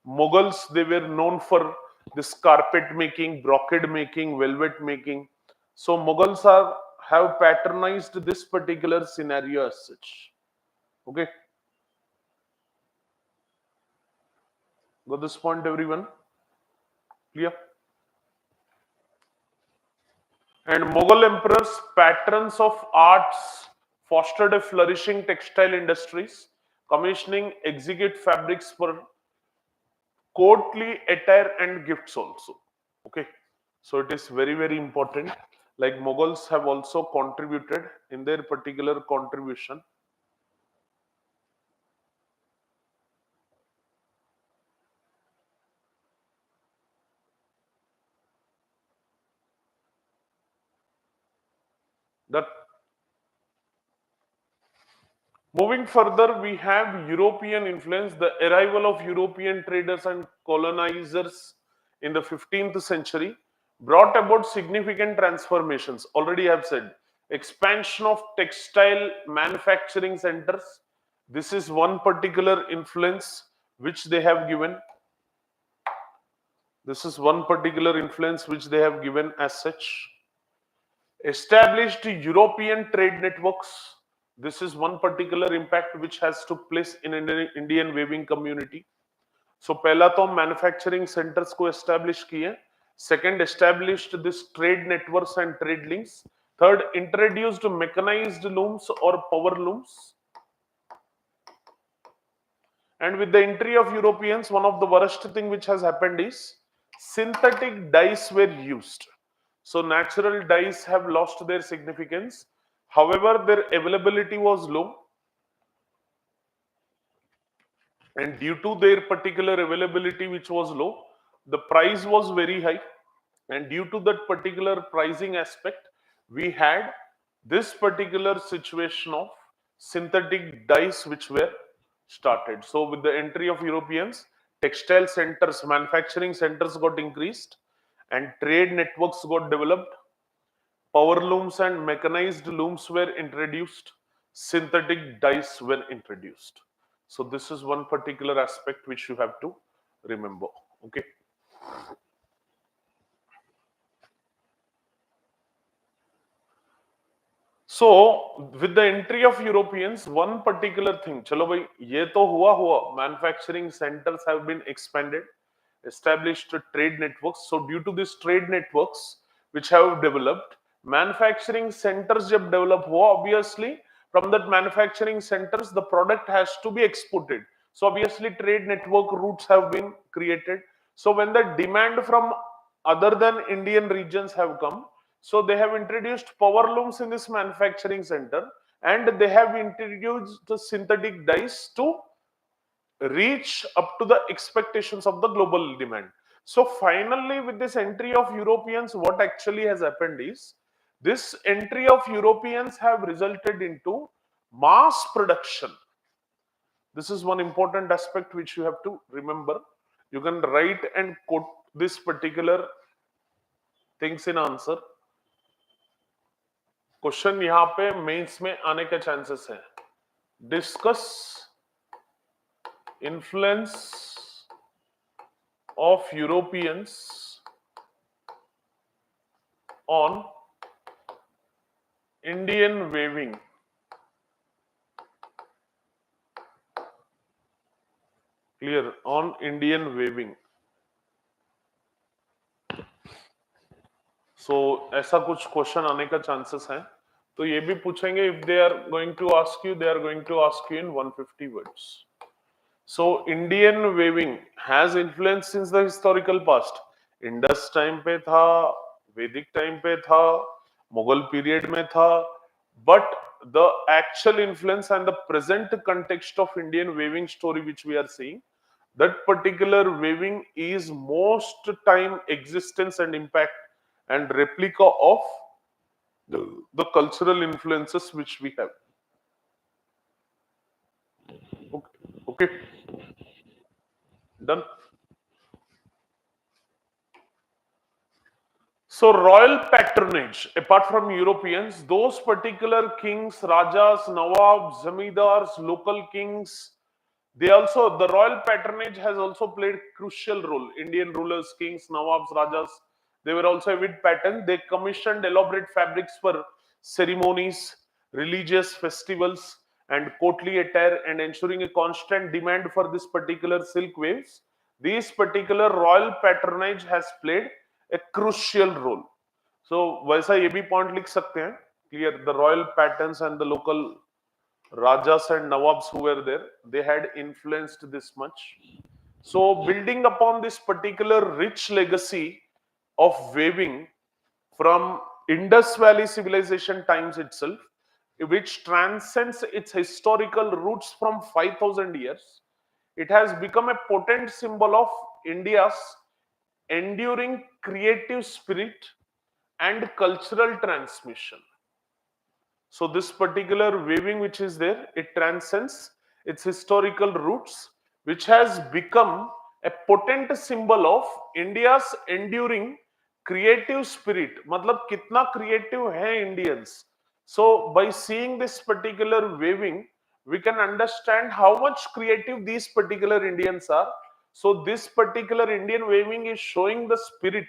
Mughals, they were known for this carpet making, brocade making, velvet making. So Mughals have patronized this particular scenario as such. Okay, got this point, everyone? Clear? And Mughal emperors, patrons of arts, fostered a flourishing textile industries, commissioning exquisite fabrics for courtly attire and gifts also. Okay, so it is very, very important. Like Mughals have also contributed in their particular contribution. That moving further, we have European influence, the arrival of European traders and colonizers in the 15th century brought about significant transformations. Already I have said, expansion of textile manufacturing centers. This is one particular influence which they have given. This is one particular influence which they have given as such. Established European trade networks. This is one particular impact which has took place in Indian weaving community. So पहला तो manufacturing centres को establish किए, second established this trade networks and trade links, third introduced mechanised looms और power looms. And with the entry of Europeans, one of the worst thing which has happened is synthetic dyes were used. So natural dyes have lost their significance. However, their availability was low. And due to their particular availability which was low, the price was very high. And due to that particular pricing aspect, we had this particular situation of synthetic dyes which were started. So with the entry of Europeans, textile centers, manufacturing centers got increased and trade networks got developed. Power looms and mechanized looms were introduced. Synthetic dyes were introduced. So this is one particular aspect which you have to remember. Okay. So with the entry of Europeans, one particular thing, chalo bhai, ye to hua, manufacturing centers have been expanded, established trade networks. So due to these trade networks which have developed, manufacturing centers jab develop hua, obviously from that manufacturing centers, the product has to be exported. So obviously trade network routes have been created. So when the demand from other than Indian regions have come, so they have introduced power looms in this manufacturing center and they have introduced the synthetic dyes to reach up to the expectations of the global demand. So finally, with this entry of Europeans, what actually has happened is this entry of Europeans have resulted into mass production. This is one important aspect which you have to remember. You can write and quote this particular things in answer. Question यहां पे mains में आने के chances हैं. Discuss influence of Europeans on Indian weaving. Clear? On Indian weaving. So ऐसा कुछ question आने का चांसेस है, तो ये भी पूछेंगे. If they are going to ask you, they are going to ask you in 150 words. So Indian weaving has influence since the historical past. Indus time पे था, वैदिक टाइम पे था, मुगल पीरियड में था, but the actual influence and the present context of Indian weaving story which we are seeing, that particular weaving is most time existence and impact and replica of the cultural influences which we have. Okay, okay. Done. So royal patronage, apart from Europeans, those particular kings, rajas, nawabs, zamindars, local kings, they also, the royal patronage has also played crucial role. Indian rulers, kings, nawabs, rajas, they were also avid pattern. They commissioned elaborate fabrics for ceremonies, religious festivals, and courtly attire, and ensuring a constant demand for this particular silk waves. These particular royal patronage has played a crucial role. So वैसा ये भी point लिख सकते हैं. Clear? The royal patterns and the local rajas and nawabs who were there, they had influenced this much. So building upon this particular rich legacy of weaving from Indus Valley civilization times itself, which transcends its historical roots from 5,000 years, it has become a potent symbol of India's enduring creative spirit and cultural transmission. So this particular weaving which is there, it transcends its historical roots, which has become a potent symbol of India's enduring creative spirit. मतलब कितना creative है Indians. So by seeing this particular weaving, we can understand how much creative these particular Indians are. So this particular Indian weaving is showing the spirit,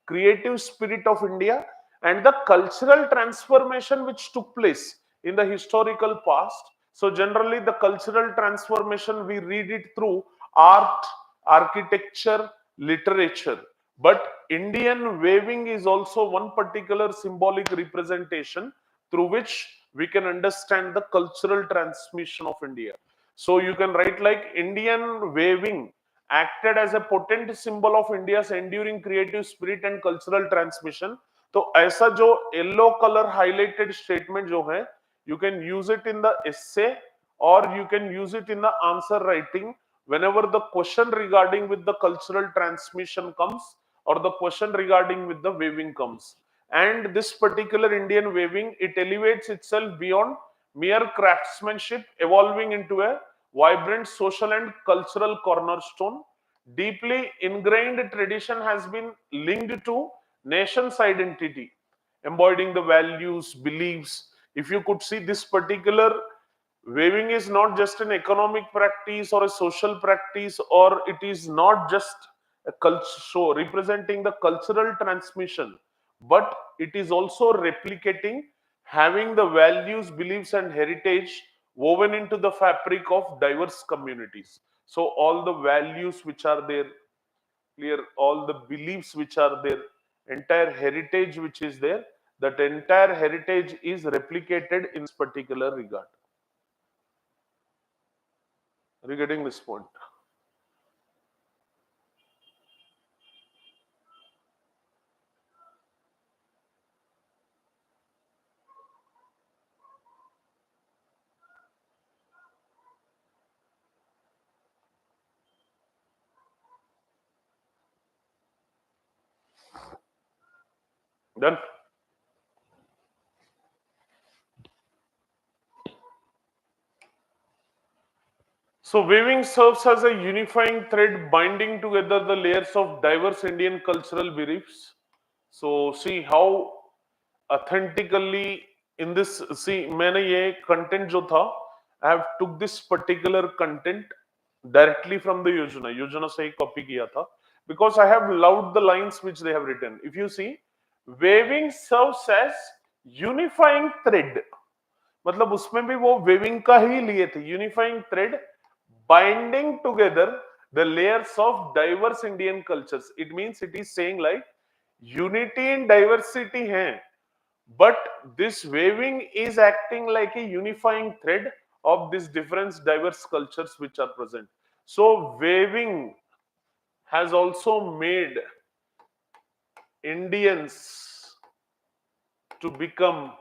creative spirit of India, and the cultural transformation which took place in the historical past. So generally the cultural transformation, we read it through art, architecture, literature, but Indian weaving is also one particular symbolic representation through which we can understand the cultural transmission of India. So you can write like Indian weaving acted as a potent symbol of India's enduring creative spirit and cultural transmission. तो ऐसा जो yellow colour highlighted statement जो है, you can use it in the essay or you can use it in the answer writing whenever the question regarding with the cultural transmission comes or the question regarding with the weaving comes. And this particular Indian weaving, it elevates itself beyond mere craftsmanship, evolving into a vibrant social and cultural cornerstone. Deeply ingrained tradition has been linked to nation's identity, embodying the values, beliefs. If you could see, this particular weaving is not just an economic practice or a social practice, or it is not just a culture show representing the cultural transmission, but it is also replicating, having the values, beliefs, and heritage woven into the fabric of diverse communities. So all the values which are there, clear, all the beliefs which are there, entire heritage which is there, that entire heritage is replicated in this particular regard. Are you getting this point? Done. So weaving serves as a unifying thread binding together the layers of diverse Indian cultural beliefs. So see how authentically in this, see मैंने ये content जो था, I have took this particular content, directly from the Yojana से ही copy किया था, because I have loved the lines which they have written. If you see, waving serves as unifying thread, मतलब उसमें भी वो वेविंग का ही लिए थे, unifying thread binding together the layers of diverse Indian cultures. It means it is saying like unity in diversity है, but this waving is acting like a unifying thread of these different diverse cultures which are present. So waving has also made Indians to become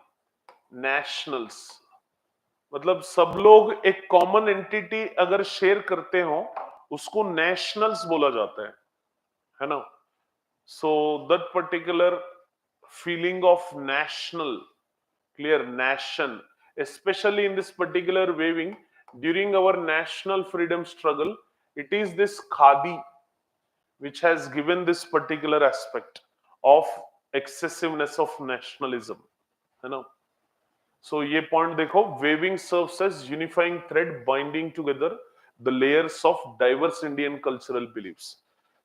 nationals. मतलब सब लोग एक common entity अगर share करते हो उसको nationals बोला जाता है ना. So that particular feeling of national, clear, nation, especially in this particular waving during our national freedom struggle, it is this khadi which has given this particular aspect of excessiveness of nationalism, है ना. So ये point देखो, waving serves as unifying thread binding together the layers of diverse Indian cultural beliefs.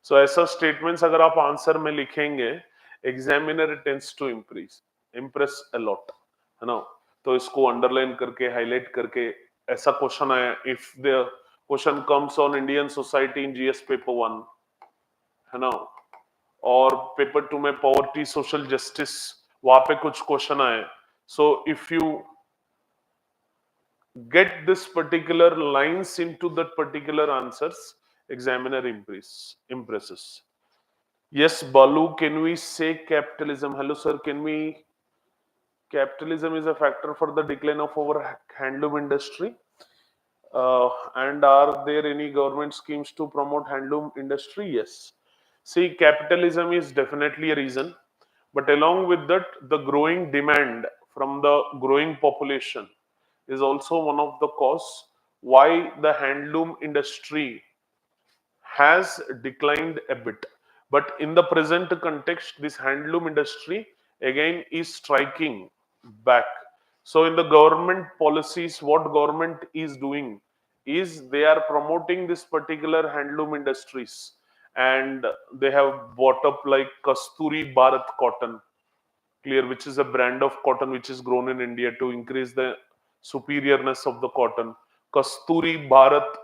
So ऐसा statements अगर आप answer में लिखेंगे, examiner tends to impress a lot, है ना. तो इसको अंडरलाइन करके हाईलाइट करके ऐसा क्वेश्चन आया, if the question comes on Indian society in GS paper 1, है ना, और पेपर 2 में पॉवर्टी सोशल जस्टिस, वहां पे कुछ क्वेश्चन आए. So if you get this particular lines into that particular answers, examiner impresses. Yes, Balu, can we say capitalism? Hello sir, can we, capitalism is a factor for the decline of our handloom industry, and are there any government schemes to promote handloom industry? Yes. See, capitalism is definitely a reason, but along with that, the growing demand from the growing population is also one of the cause why the handloom industry has declined a bit. But in the present context, this handloom industry again is striking back. So in the government policies, what government is doing is they are promoting this particular handloom industries, and they have bought up like Kasturi Bharat cotton, clear, which is a brand of cotton which is grown in India to increase the superiorness of the cotton. Kasturi Bharat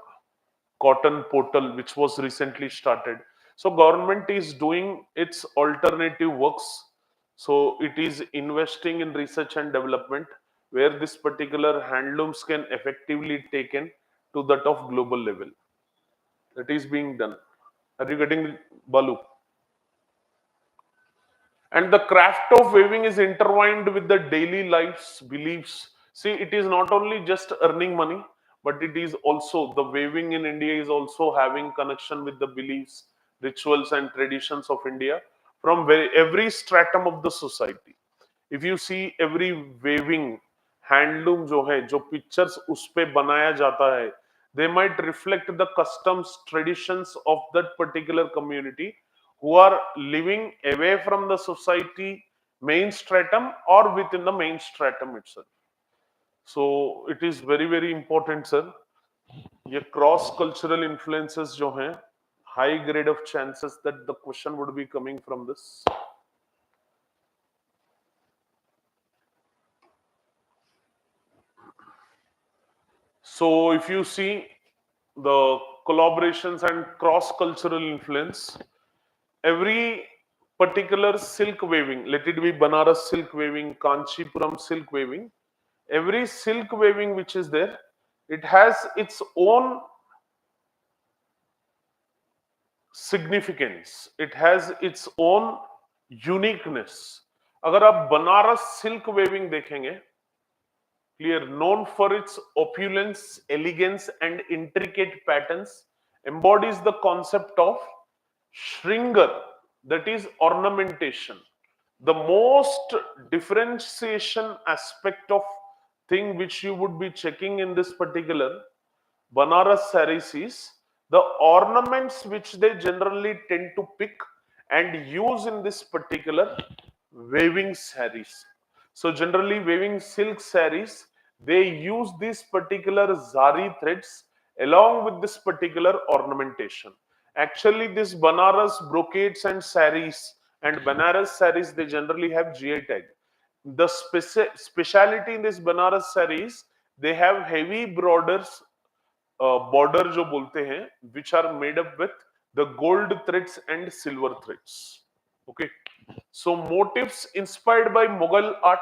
cotton portal which was recently started. So government is doing its alternative works. So it is investing in research and development where this particular handlooms can effectively taken to that of global level. That is being done. Are you getting, Balu? And the craft of weaving is intertwined with the daily life's beliefs. See, it is not only just earning money, but it is also, the weaving in India is also having connection with the beliefs, rituals and traditions of India from every stratum of the society. If you see every weaving handloom जो है, जो pictures उस पे बनाया जाता है, they might reflect the customs, traditions of that particular community who are living away from the society main stratum or within the main stratum itself. So it is very very important sir. ये cross cultural influences जो हैं, high grade of chances that the question would be coming from this. So if you see the collaborations and cross cultural influence, every particular silk weaving, let it be Banaras silk weaving, Kanchipuram silk weaving, every silk weaving which is there, it has its own significance, it has its own uniqueness. अगर आप Banaras silk weaving देखेंगे, clear, known for its opulence, elegance and intricate patterns, embodies the concept of shringer, that is ornamentation. The most differentiation aspect of thing which you would be checking in this particular Banaras sarees is the ornaments which they generally tend to pick and use in this particular weaving sarees. So generally weaving silk sarees, they use these particular zari threads along with this particular ornamentation. Actually, this Banaras brocades and saris and Banaras saris, they generally have GI tag. The speciality in this Banaras saris, they have heavy borders, border जो बोलते हैं, which are made up with the gold threads and silver threads. Okay, so motifs inspired by Mughal art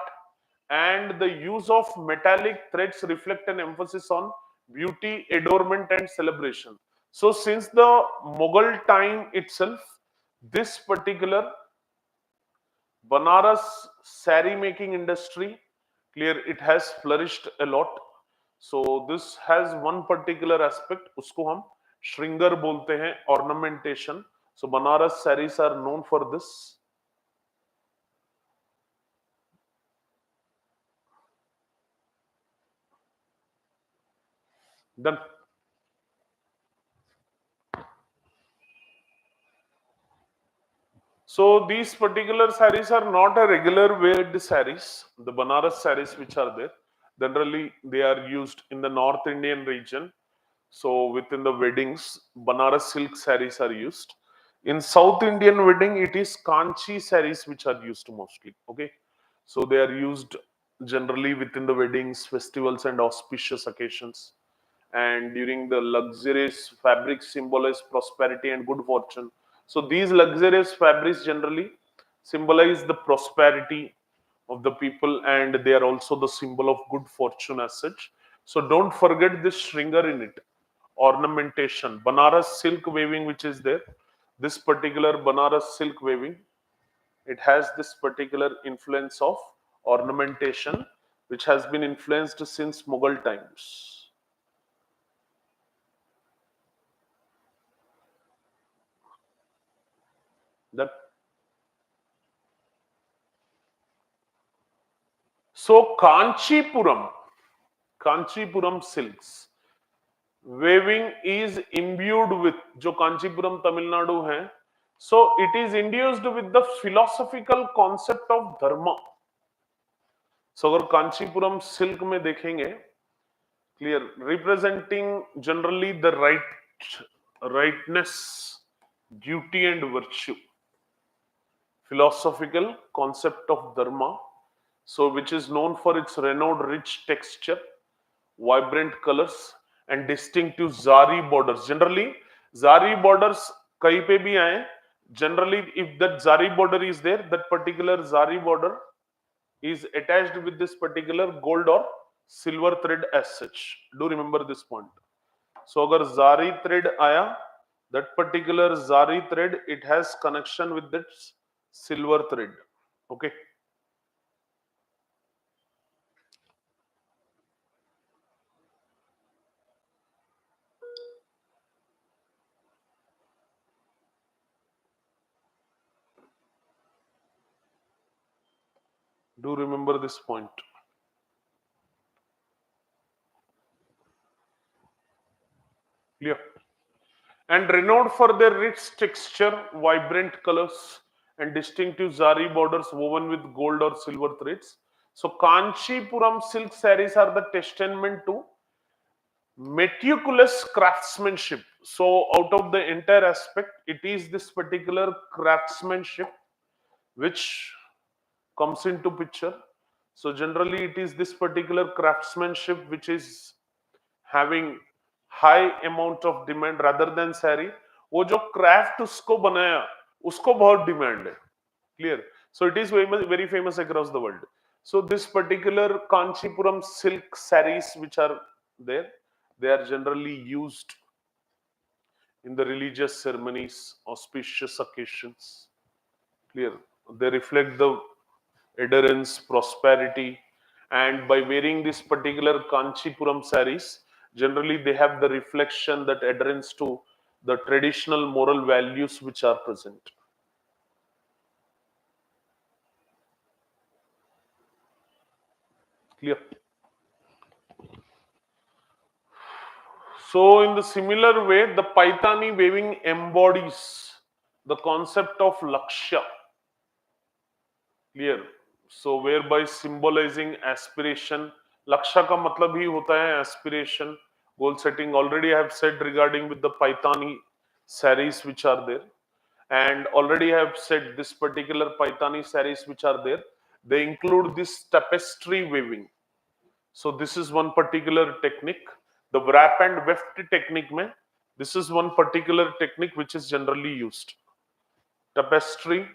and the use of metallic threads reflect an emphasis on beauty, adornment, and celebration. So, since the Mughal time itself, this particular Banaras sari making industry, clear, it has flourished a lot. So this has one particular aspect, उसको हम श्रृंगार बोलते हैं, ornamentation. So Banaras saris are known for this. Then so these particular saris are not a regular weared saris. The Banaras saris which are there, generally they are used in the North Indian region. So within the weddings, Banaras silk saris are used. In South Indian wedding, it is Kanchi saris which are used mostly. Okay, so they are used generally within the weddings, festivals, and auspicious occasions. And during the luxurious fabrics symbolize prosperity and good fortune. So these luxurious fabrics generally symbolize the prosperity of the people, and they are also the symbol of good fortune as such. So don't forget this shrinker in it. Ornamentation, Banaras silk weaving, which is there. This particular Banaras silk weaving, it has this particular influence of ornamentation, which has been influenced since Mughal times. That so Kanchipuram silks weaving is imbued with, जो कांचीपुरम तमिलनाडु है, so it is induced with the philosophical concept of dharma. So अगर Kanchipuram silk में देखेंगे, clear, representing generally the rightness, duty and virtue, philosophical concept of dharma, so which is known for its renowned rich texture, vibrant colors and distinctive zari borders. Generally zari borders kahin pe bhi aaye, generally if that zari border is there, that particular zari border is attached with this particular gold or silver thread as such. Do remember this point. So agar zari thread aaya, that particular zari thread, it has connection with that silver thread. Okay, do remember this point. Clear? And renowned for their rich texture, vibrant colors, and distinctive zari borders woven with gold or silver threads. So Kanchipuram silk saris are the testament to meticulous craftsmanship. So out of the entire aspect, it is this particular craftsmanship which comes into picture. So generally it is this particular craftsmanship which is having high amount of demand rather than saree. वो जो craft उसको बनाया, उसको बहुत demand है. Clear? So it is very famous across the world. So this particular Kanchipuram silk saris which are there, they are generally used in the religious ceremonies, auspicious occasions. Clear? They reflect the adherence, prosperity, and by wearing this particular Kanchipuram saris, generally they have the reflection that adherence to the traditional moral values which are present. Clear? So in the similar way, the Paitani weaving embodies the concept of Lakshya. Clear? So whereby symbolizing aspiration. Lakshya का मतलब ही होता है aspiration, Goal setting already I have said regarding with the Paithani saris which are there, and already I have said this particular Paithani saris which are there, they include this tapestry weaving. So this is one particular technique. The wrap and weft technique mein, this is one particular technique which is generally used. Tapestry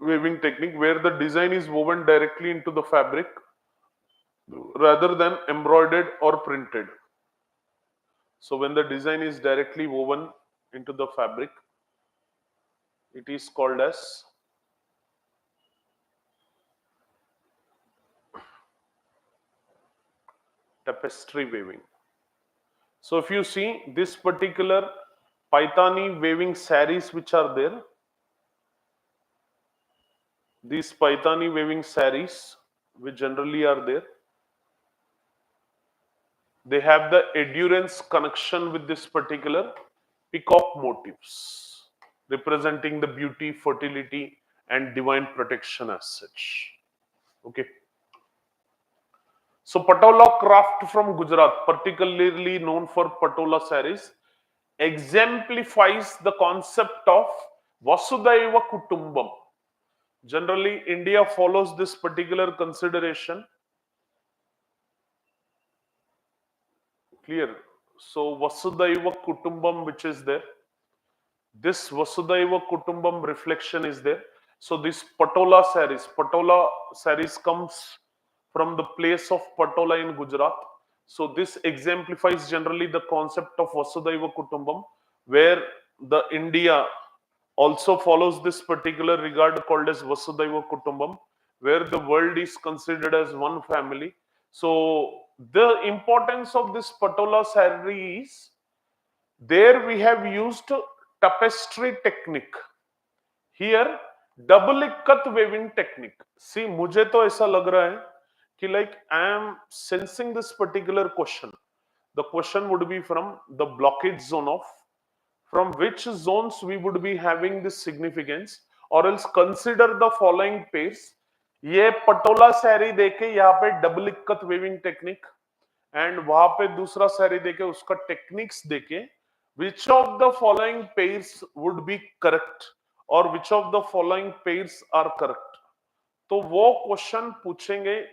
weaving technique where the design is woven directly into the fabric rather than embroidered or printed. So when the design is directly woven into the fabric, it is called as tapestry weaving. So if you see this particular Paithani weaving saris which are there, these Paithani weaving saris which generally are there, they have the endurance connection with this particular peacock motifs representing the beauty, fertility and divine protection as such. Okay. So Patola craft from Gujarat, particularly known for Patola saris, exemplifies the concept of Vasudhaiva Kutumbam. Generally, India follows this particular consideration. Clear? So Vasudhaiva Kutumbam, which is there, this Vasudhaiva Kutumbam reflection is there. So this Patola saris comes from the place of Patola in Gujarat. So this exemplifies generally the concept of Vasudhaiva Kutumbam, where the India also follows this particular regard called as Vasudhaiva Kutumbam, where the world is considered as one family. So the importance of this Patola saree is, there we have used tapestry technique. Here double ikat weaving technique. See, मुझे तो ऐसा लग रहा है कि like I am sensing this particular question. The question would be from the blockage zone of, from which zones we would be having this significance, or else consider the following pairs. ये पटोला साड़ी देके यहाँ पे double ikat weaving technique, and वहां पे दूसरा साड़ी देके उसका techniques देके which of the following pairs would be correct or which of the following pairs are correct. तो वो क्वेश्चन पूछेंगे,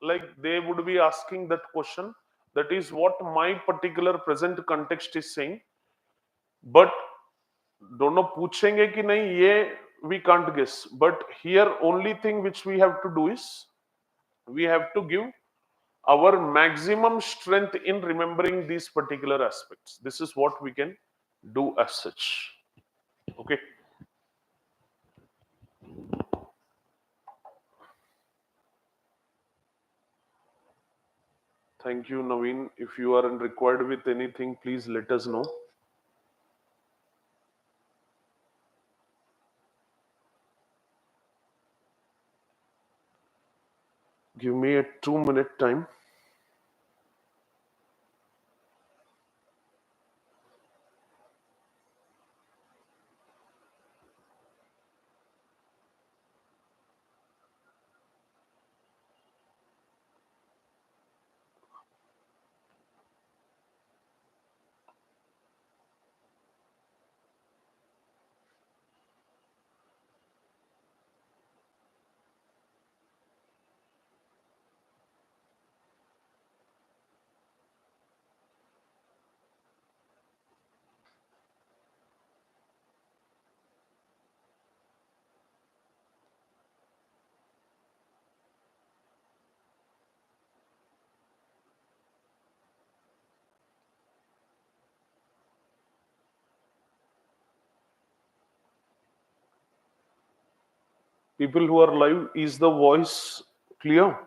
like they would be asking that question. That is what my particular present context is saying. But दोनों पूछेंगे कि नहीं ये we can't guess. But here only thing which we have to do is we have to give our maximum strength in remembering these particular aspects. This is what we can do as such. Okay. Thank you, Naveen. If you are required with anything, please let us know. Give me a 2-minute time. People who are live, is the voice clear?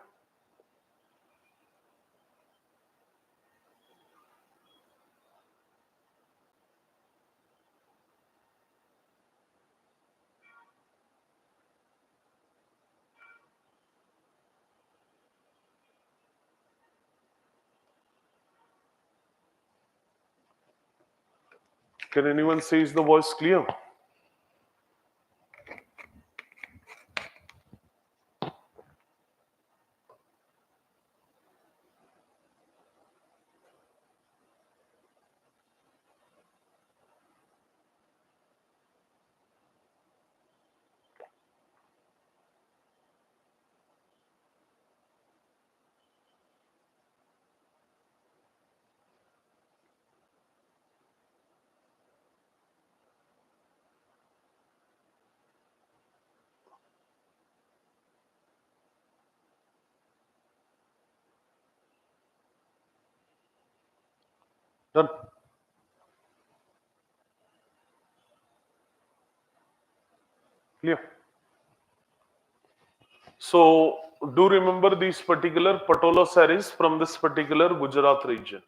Can anyone say is the voice clear? Done. Clear. So do remember these particular Patola sarees from this particular Gujarat region.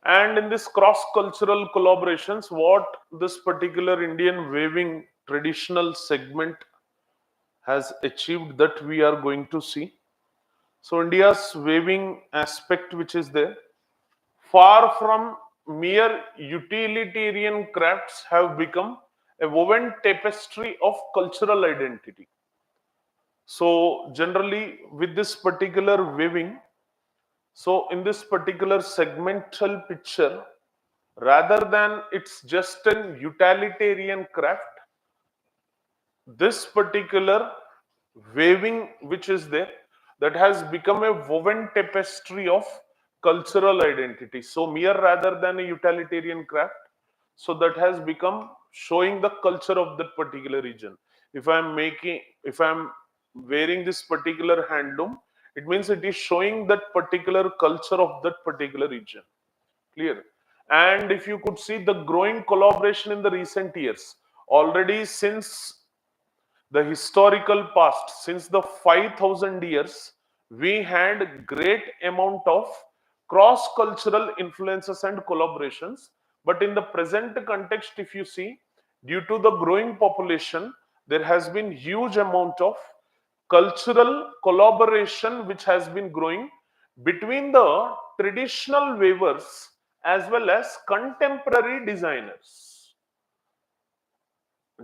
And in this cross-cultural collaborations, what this particular Indian weaving traditional segment has achieved, that we are going to see. So India's weaving aspect, which is there, far from mere utilitarian crafts, have become a woven tapestry of cultural identity. So generally with this particular weaving, so in this particular segmental picture, rather than it's just an utilitarian craft, this particular weaving which is there, that has become a woven tapestry of cultural identity. So mere rather than a utilitarian craft, so that has become showing the culture of that particular region. If I'm wearing this particular handloom, it means it is showing that particular culture of that particular region. Clear. And if you could see the growing collaboration in the recent years, already since the historical past, since the 5000 years, we had great amount of cross cultural influences and collaborations. But in the present context, if you see, due to the growing population, there has been huge amount of cultural collaboration which has been growing between the traditional weavers as well as contemporary designers.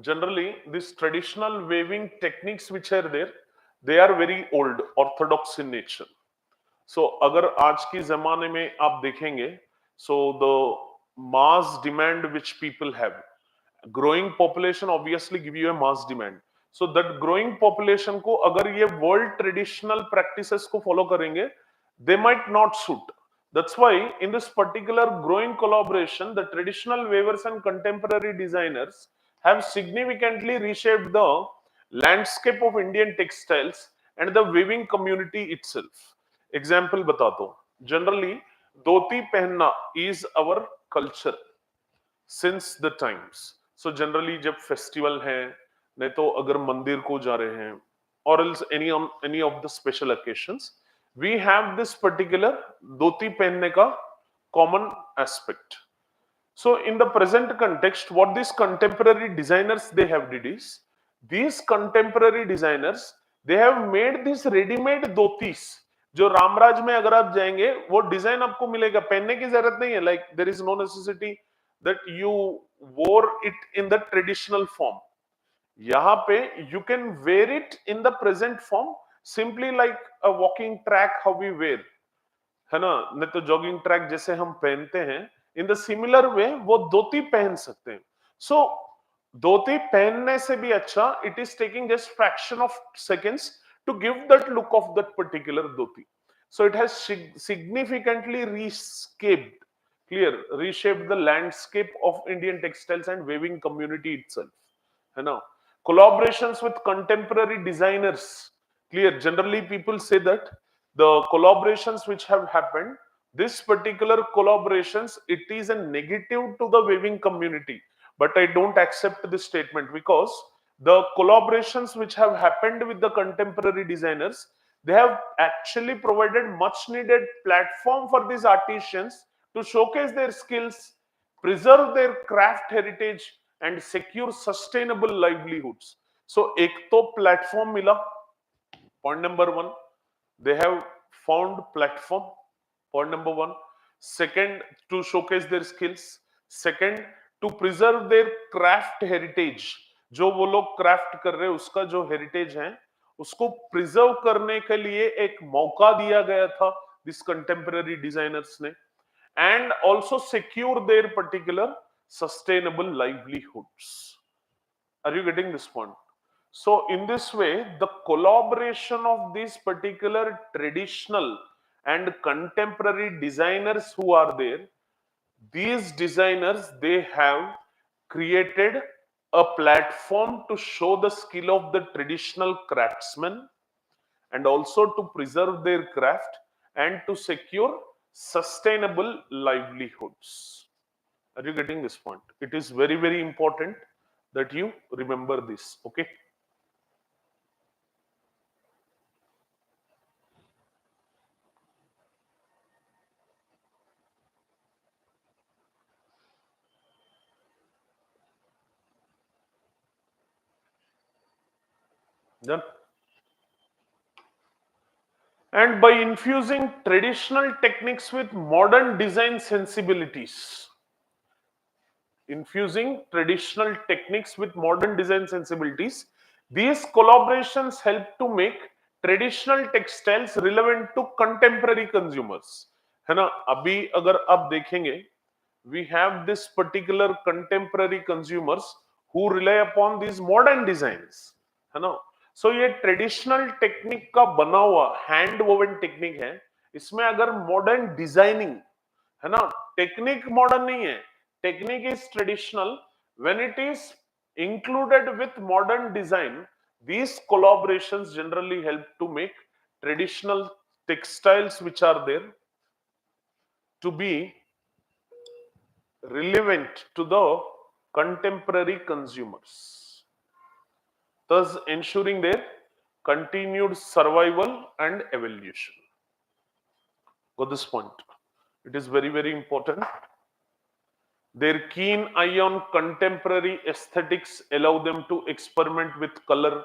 Generally these traditional weaving techniques which are there, they are very old, orthodox in nature. So अगर आज की जमाने में आप देखेंगे, so the mass demand which people have, growing population obviously give you a mass demand. So that growing population को अगर ये world traditional practices को follow करेंगे, they might not suit. That's why in this particular growing collaboration, the traditional weavers and contemporary designers have significantly reshaped the landscape of Indian textiles and the weaving community itself. Example बताता हूँ. Generally, धोती पहनना is our culture since the times. So generally जब festival है, नहीं तो अगर मंदिर को जा रहे हैं, or else any of the special occasions, we have this particular धोती पहनने का common aspect. So in the present context, what these contemporary designers they have did is, these contemporary designers, they have made these ready-made dhotis. जो रामराज में अगर आप जाएंगे, वो design आपको मिलेगा, पहनने की जरूरत नहीं है. Like there is no necessity that you wore it in the traditional form. यहाँ पे you can wear it in the present form, simply like a walking track how we wear, है ना, नहीं तो जॉगिंग ट्रैक जैसे हम पहनते हैं, इन द सिमिलर वे वो धोती पहन सकते हैं. सो धोती पहनने से भी अच्छा, it is taking just fraction of seconds to give that look of that particular dhoti. So it has significantly reshaped, clear, reshaped the landscape of Indian textiles and weaving community itself, है ना. Collaborations with contemporary designers, clear, generally people say that the collaborations which have happened, this particular collaborations, it is a negative to the weaving community. But I don't accept this statement, because the collaborations which have happened with the contemporary designers, they have actually provided much needed platform for these artisans to showcase their skills, preserve their craft heritage and secure sustainable livelihoods. So एक तो platform मिला, point number one, they have found platform, point number one. Second, to showcase their skills. Second, to preserve their craft heritage. जो वो लोग craft कर रहे हैं उसका जो हेरिटेज है, उसको प्रिजर्व करने के लिए एक मौका दिया गया था दिस कंटेम्पररी डिजाइनर्स ने, and also secure there particular sustainable livelihoods. Are you getting this point? So in this way, the collaboration of these particular traditional and contemporary designers who are there, these designers, they have created a platform to show the skill of the traditional craftsmen, and also to preserve their craft and to secure sustainable livelihoods. Are you getting this point? It is very, very important that you remember this. Okay. Done. And by infusing traditional techniques with modern design sensibilities, infusing traditional techniques with modern design sensibilities, these collaborations help to make traditional textiles relevant to contemporary consumers. है ना? अभी अगर आप देखेंगे, we have this particular contemporary consumers who rely upon these modern designs, है ना? So ये traditional technique का बना हुआ हैंड वोवन टेक्निक है, इसमें अगर मॉडर्न डिजाइनिंग, है ना, टेक्निक मॉडर्न नहीं है, technique is traditional, when it is included with modern design, these collaborations generally help to make traditional textiles which are there to be relevant to the contemporary consumers, thus ensuring their continued survival and evolution. Got this point? It is very, very important. Their keen eye on contemporary aesthetics allow them to experiment with color.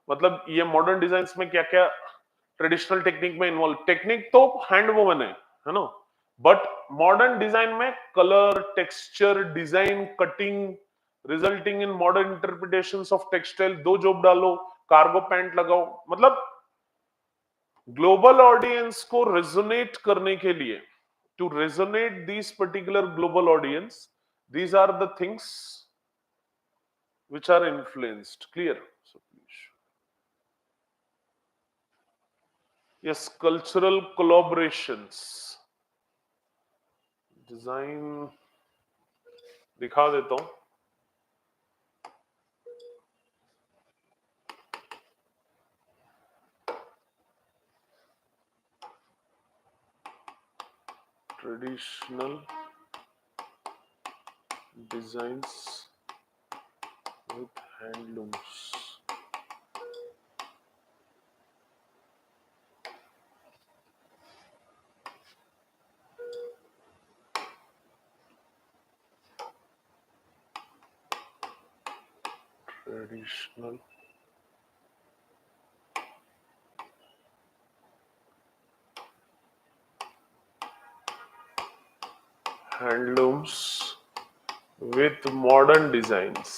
मतलब ये modern designs में क्या क्या traditional technique में involve, technique तो hand woven है ना, but modern design में colour, texture, design, cutting, resulting in modern interpretations of textile. दो जॉब डालो, कार्गो पैंट लगाओ, मतलब ग्लोबल ऑडियंस को रेजोनेट करने के लिए, to resonate these particular global audience, these are the things which are influenced. Clear? So please. Yes, cultural collaborations. Design दिखा देता हूं. Traditional designs with handlooms. Traditional handlooms with modern designs.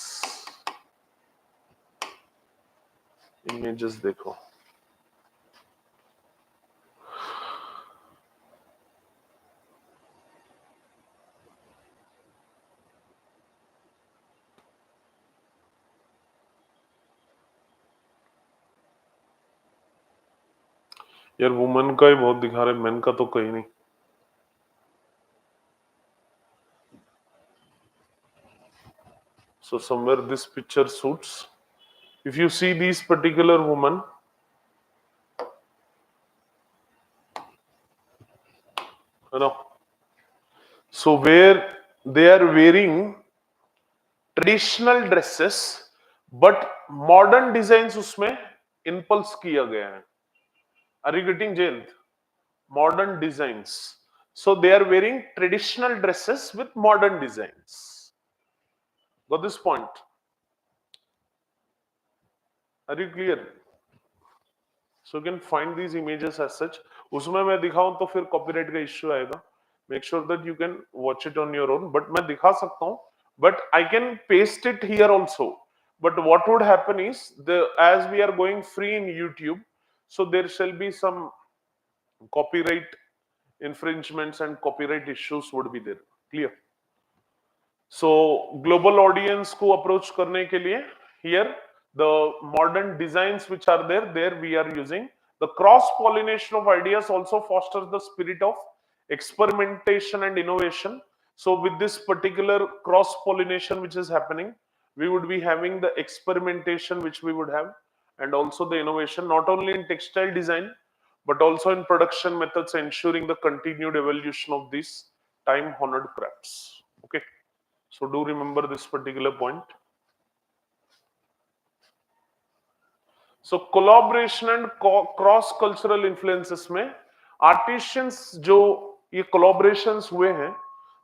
Images देखो. यार women का ही बहुत दिखा रहे, main का तो कहीं नहीं. So somewhere this picture suits. If you see these particular women, you know, so where they are wearing traditional dresses, but modern designs उसमें impulse किया गया है. Are you getting jailed? Modern designs. So they are wearing traditional dresses with modern designs. Got this point? Are you clear? So you can find these images as such. उसमें मैं दिखाऊं तो फिर copyright का issue आएगा. Make sure that you can watch it on your own. But मैं दिखा सकता हूं. But I can paste it here also. But what would happen is, as we are going free in YouTube, so there shall be some copyright infringements and copyright issues would be there. Clear? So global audience को approach करने के लिए, here the modern designs which are there we are using. The cross pollination of ideas also fosters the spirit of experimentation and innovation. So with this particular cross pollination which is happening, we would be having the experimentation which we would have, and also the innovation, not only in textile design but also in production methods, ensuring the continued evolution of these time-honored crafts. Okay, so do remember this particular point. So collaboration and cross cultural influences में artisans जो ये collaborations हुए हैं,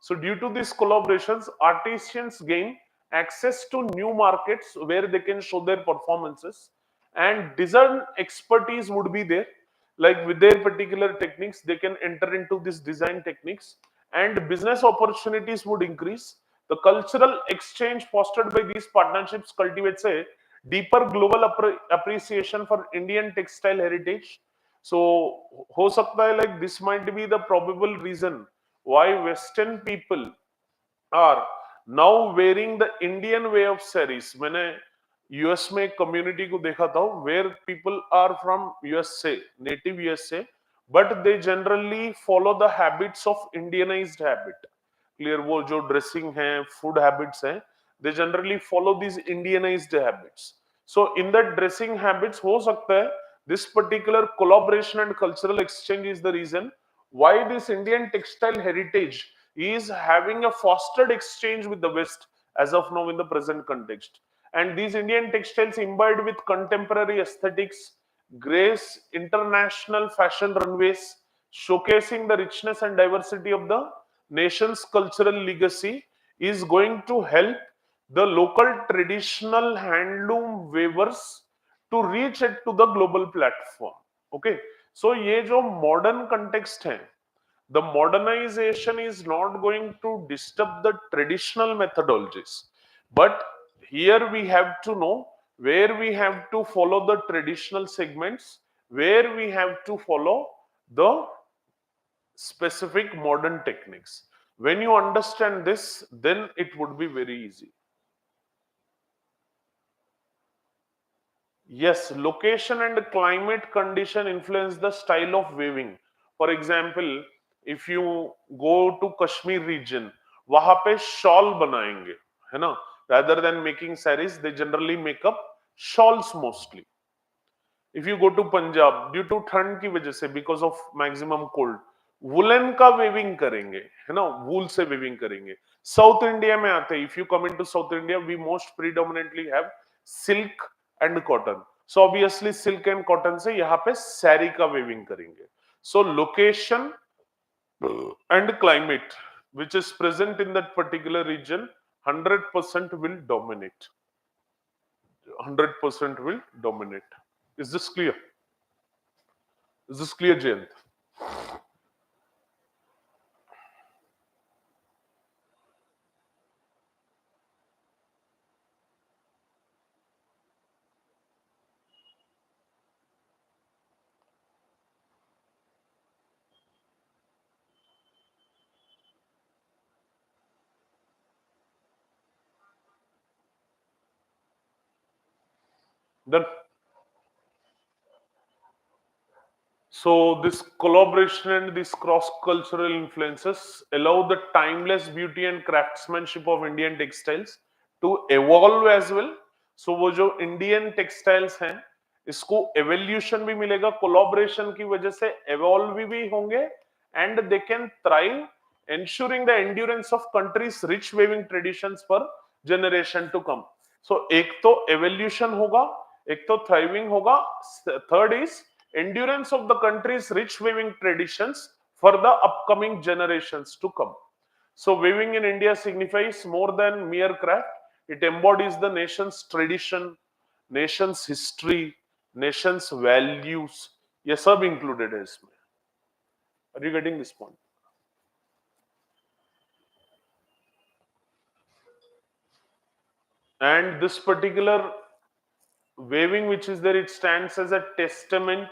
so due to this collaborations artisans gain access to new markets where they can show their performances, and design expertise would be there, like with their particular techniques they can enter into this design techniques, and business opportunities would increase. The cultural exchange fostered by these partnerships cultivates a deeper global appreciation for Indian textile heritage. So हो सकता है like this might be the probable reason why Western people are now wearing the Indian way of sarees. मैंने US में एक community को देखा था where people are from USA, native USA, but they generally follow the habits of Indianized habit. Clear, वो जो dressing है, food habits हैं, they generally follow these Indianized habits. So in that dressing habits हो सकता है this particular collaboration and cultural exchange is the reason why this Indian textile heritage is having a fostered exchange with the West as of now in the present context. And these Indian textiles imbibed with contemporary aesthetics grace international fashion runways, showcasing the richness and diversity of the nation's cultural legacy, is going to help the local traditional handloom weavers to reach it to the global platform. Okay, so ये जो modern context है, the modernization is not going to disturb the traditional methodologies, but here we have to know where we have to follow the traditional segments, where we have to follow the specific modern techniques. When you understand this, then it would be very easy. Yes, location and climate condition influence the style of weaving. For example, if you go to Kashmir region, वहां पे shawl बनाएंगे, है ना? Rather than making sarees, they generally make up shawls mostly. If you go to Punjab, due to ठंड की वजह से, because of maximum cold, woollen का वेविंग करेंगे, है ना? वूल से वेविंग करेंगे. साउथ इंडिया में आते, if you come into South India, we most predominantly have silk and cotton. So obviously silk and cotton से यहाँ पे साड़ी का वेविंग करेंगे. So location and climate which is present in that particular region 100% will dominate. 100% will dominate. Is this clear? Is this clear, Jayant? Then, so this collaboration and these cross-cultural influences allow the timeless beauty and craftsmanship of Indian textiles to evolve as well. So वो जो Indian textiles हैं, इसको evolution भी मिलेगा, collaboration की वजह से evolve भी होंगे, and they can thrive, ensuring the endurance of country's rich weaving traditions for generation to come. So एक तो evolution होगा, एक तो thriving होगा, third is endurance of the country's rich weaving traditions for the upcoming generations to come. So weaving in India signifies more than mere craft. It embodies the nation's tradition, nation's history, nation's values. ये सब included है इसमें. Are you getting this point? And this particular weaving which is there, it stands as a testament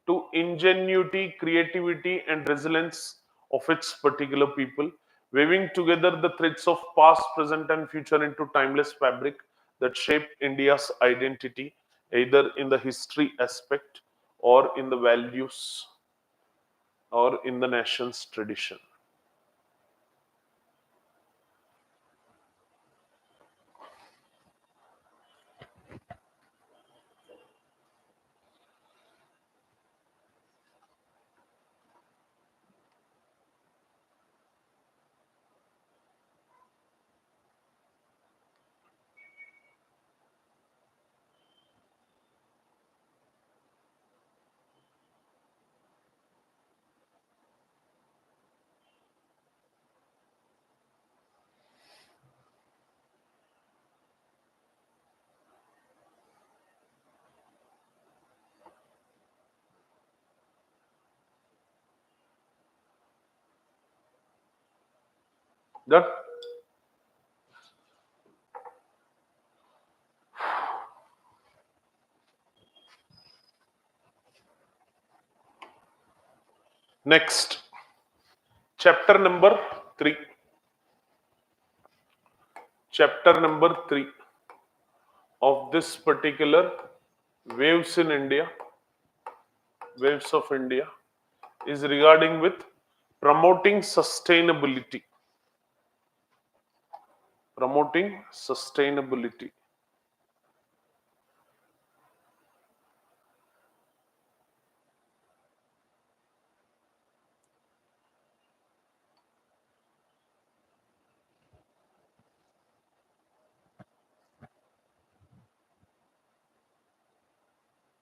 to ingenuity, creativity, and resilience of its particular people, weaving together the threads of past, present, and future into timeless fabric that shape India's identity, either in the history aspect or in the values or in the nation's tradition. Done. Next, chapter number 3. Chapter number 3 of this particular waves in India, waves of India, is regarding with promoting sustainability. Promoting sustainability.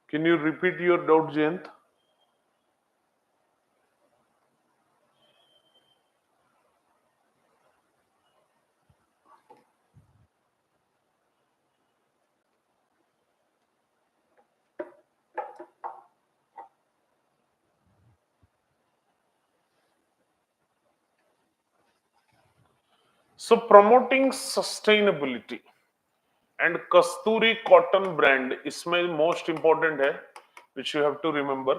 Can you repeat your doubt, Jayant? So, promoting sustainability and Kasturi cotton brand इसमें most important है, which you have to remember.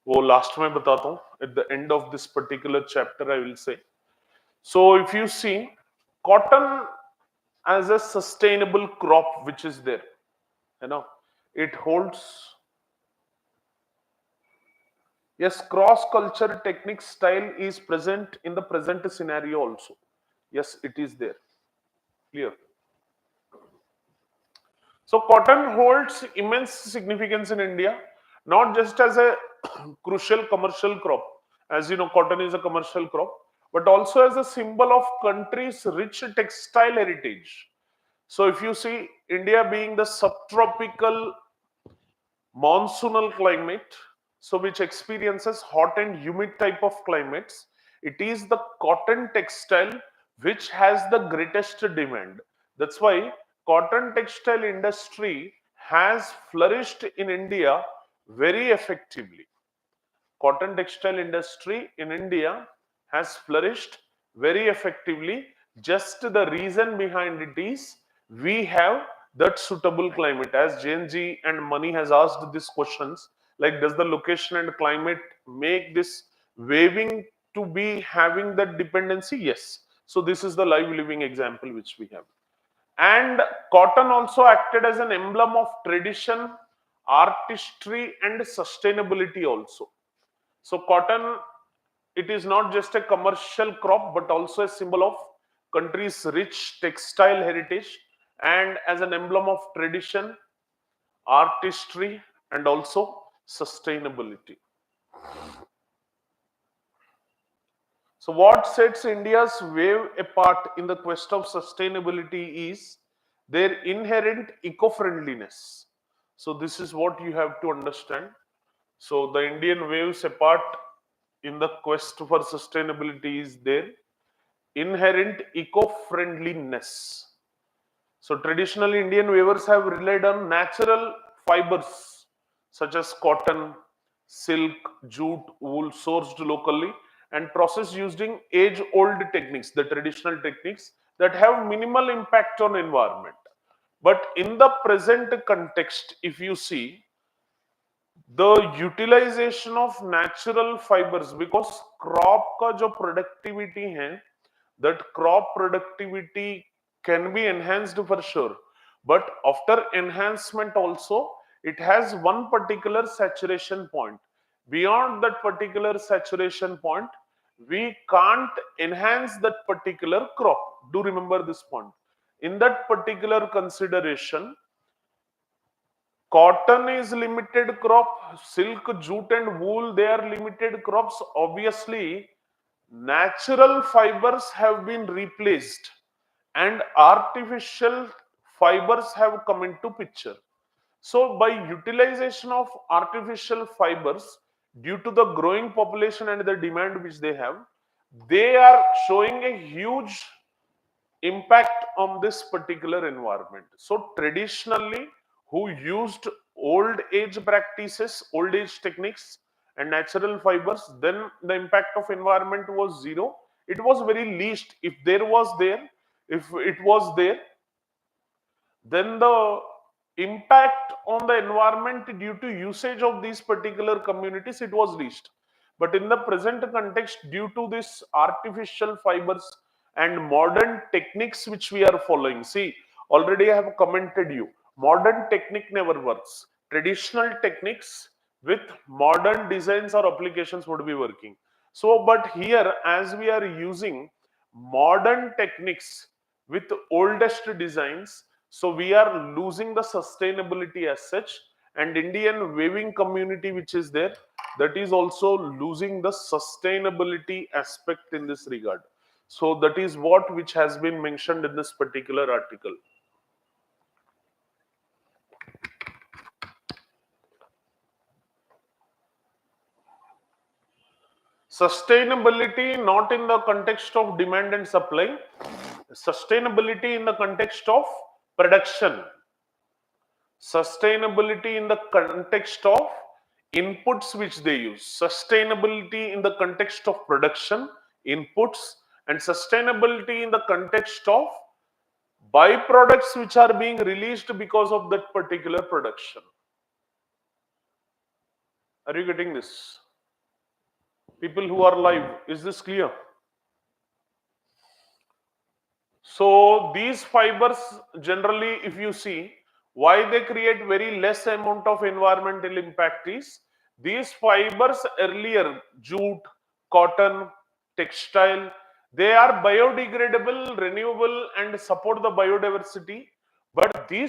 वो last में बताता हूँ. At the end of this particular chapter, I will say. So, if you see cotton as a sustainable crop, which is there, it holds. Yes, cross culture technique style is present in the present scenario also. Yes, it is there. Clear. So cotton holds immense significance in India, not just as a crucial commercial crop. As you know, cotton is a commercial crop, but also as a symbol of country's rich textile heritage. So if you see India being the subtropical monsoonal climate, so which experiences hot and humid type of climates, it is the cotton textile which has the greatest demand. That's why cotton textile industry has flourished in India very effectively. Cotton textile industry in India has flourished very effectively. Just the reason behind it is we have that suitable climate. As JNG and Mani has asked these questions, like does the location and climate make this waving to be having that dependency? Yes. So this is the live living example which we have. And cotton also acted as an emblem of tradition, artistry, and sustainability also. So cotton, it is not just a commercial crop, but also a symbol of country's rich textile heritage and as an emblem of tradition, artistry, and also sustainability. So what sets India's wave apart in the quest of sustainability is their inherent eco-friendliness. So this is what you have to understand. So the Indian waves apart in the quest for sustainability is their inherent eco-friendliness. So traditionally Indian weavers have relied on natural fibers such as cotton, silk, jute, wool sourced locally and processed using age-old techniques, the traditional techniques that have minimal impact on environment. But in the present context, if you see, the utilization of natural fibers, because crop का जो productivity है, that crop productivity can be enhanced for sure, but after enhancement also it has one particular saturation point. Beyond that particular saturation point, we can't enhance that particular crop. Do remember this point. In that particular consideration, cotton is limited crop, silk, jute and wool, they are limited crops. Obviously, natural fibers have been replaced and artificial fibers have come into picture. So by utilization of artificial fibers, due to the growing population and the demand which they are showing a huge impact on this particular environment. So traditionally, who used old age practices, old age techniques and natural fibers, then the impact of environment was zero. it was very least. If it was there, then the impact on the environment due to usage of these particular communities, it was least. But in the present context, due to this artificial fibers and modern techniques which we are following, see, already I have commented you, modern technique never works. Traditional techniques with modern designs or applications would be working. So but here, as we are using modern techniques with oldest designs, so we are losing the sustainability as such, and Indian weaving community which is there, that is also losing the sustainability aspect in this regard. So that is what which has been mentioned in this particular article. Sustainability not in the context of demand and supply, sustainability in the context of production, sustainability in the context of inputs which they use, sustainability in the context of production inputs, and sustainability in the context of byproducts which are being released because of that particular production. Are you getting this? People who are live, is this clear? So these fibers generally, if you see, why they create very less amount of environmental impact is, these fibers earlier, jute, cotton, textile, they are biodegradable, renewable and support the biodiversity. But these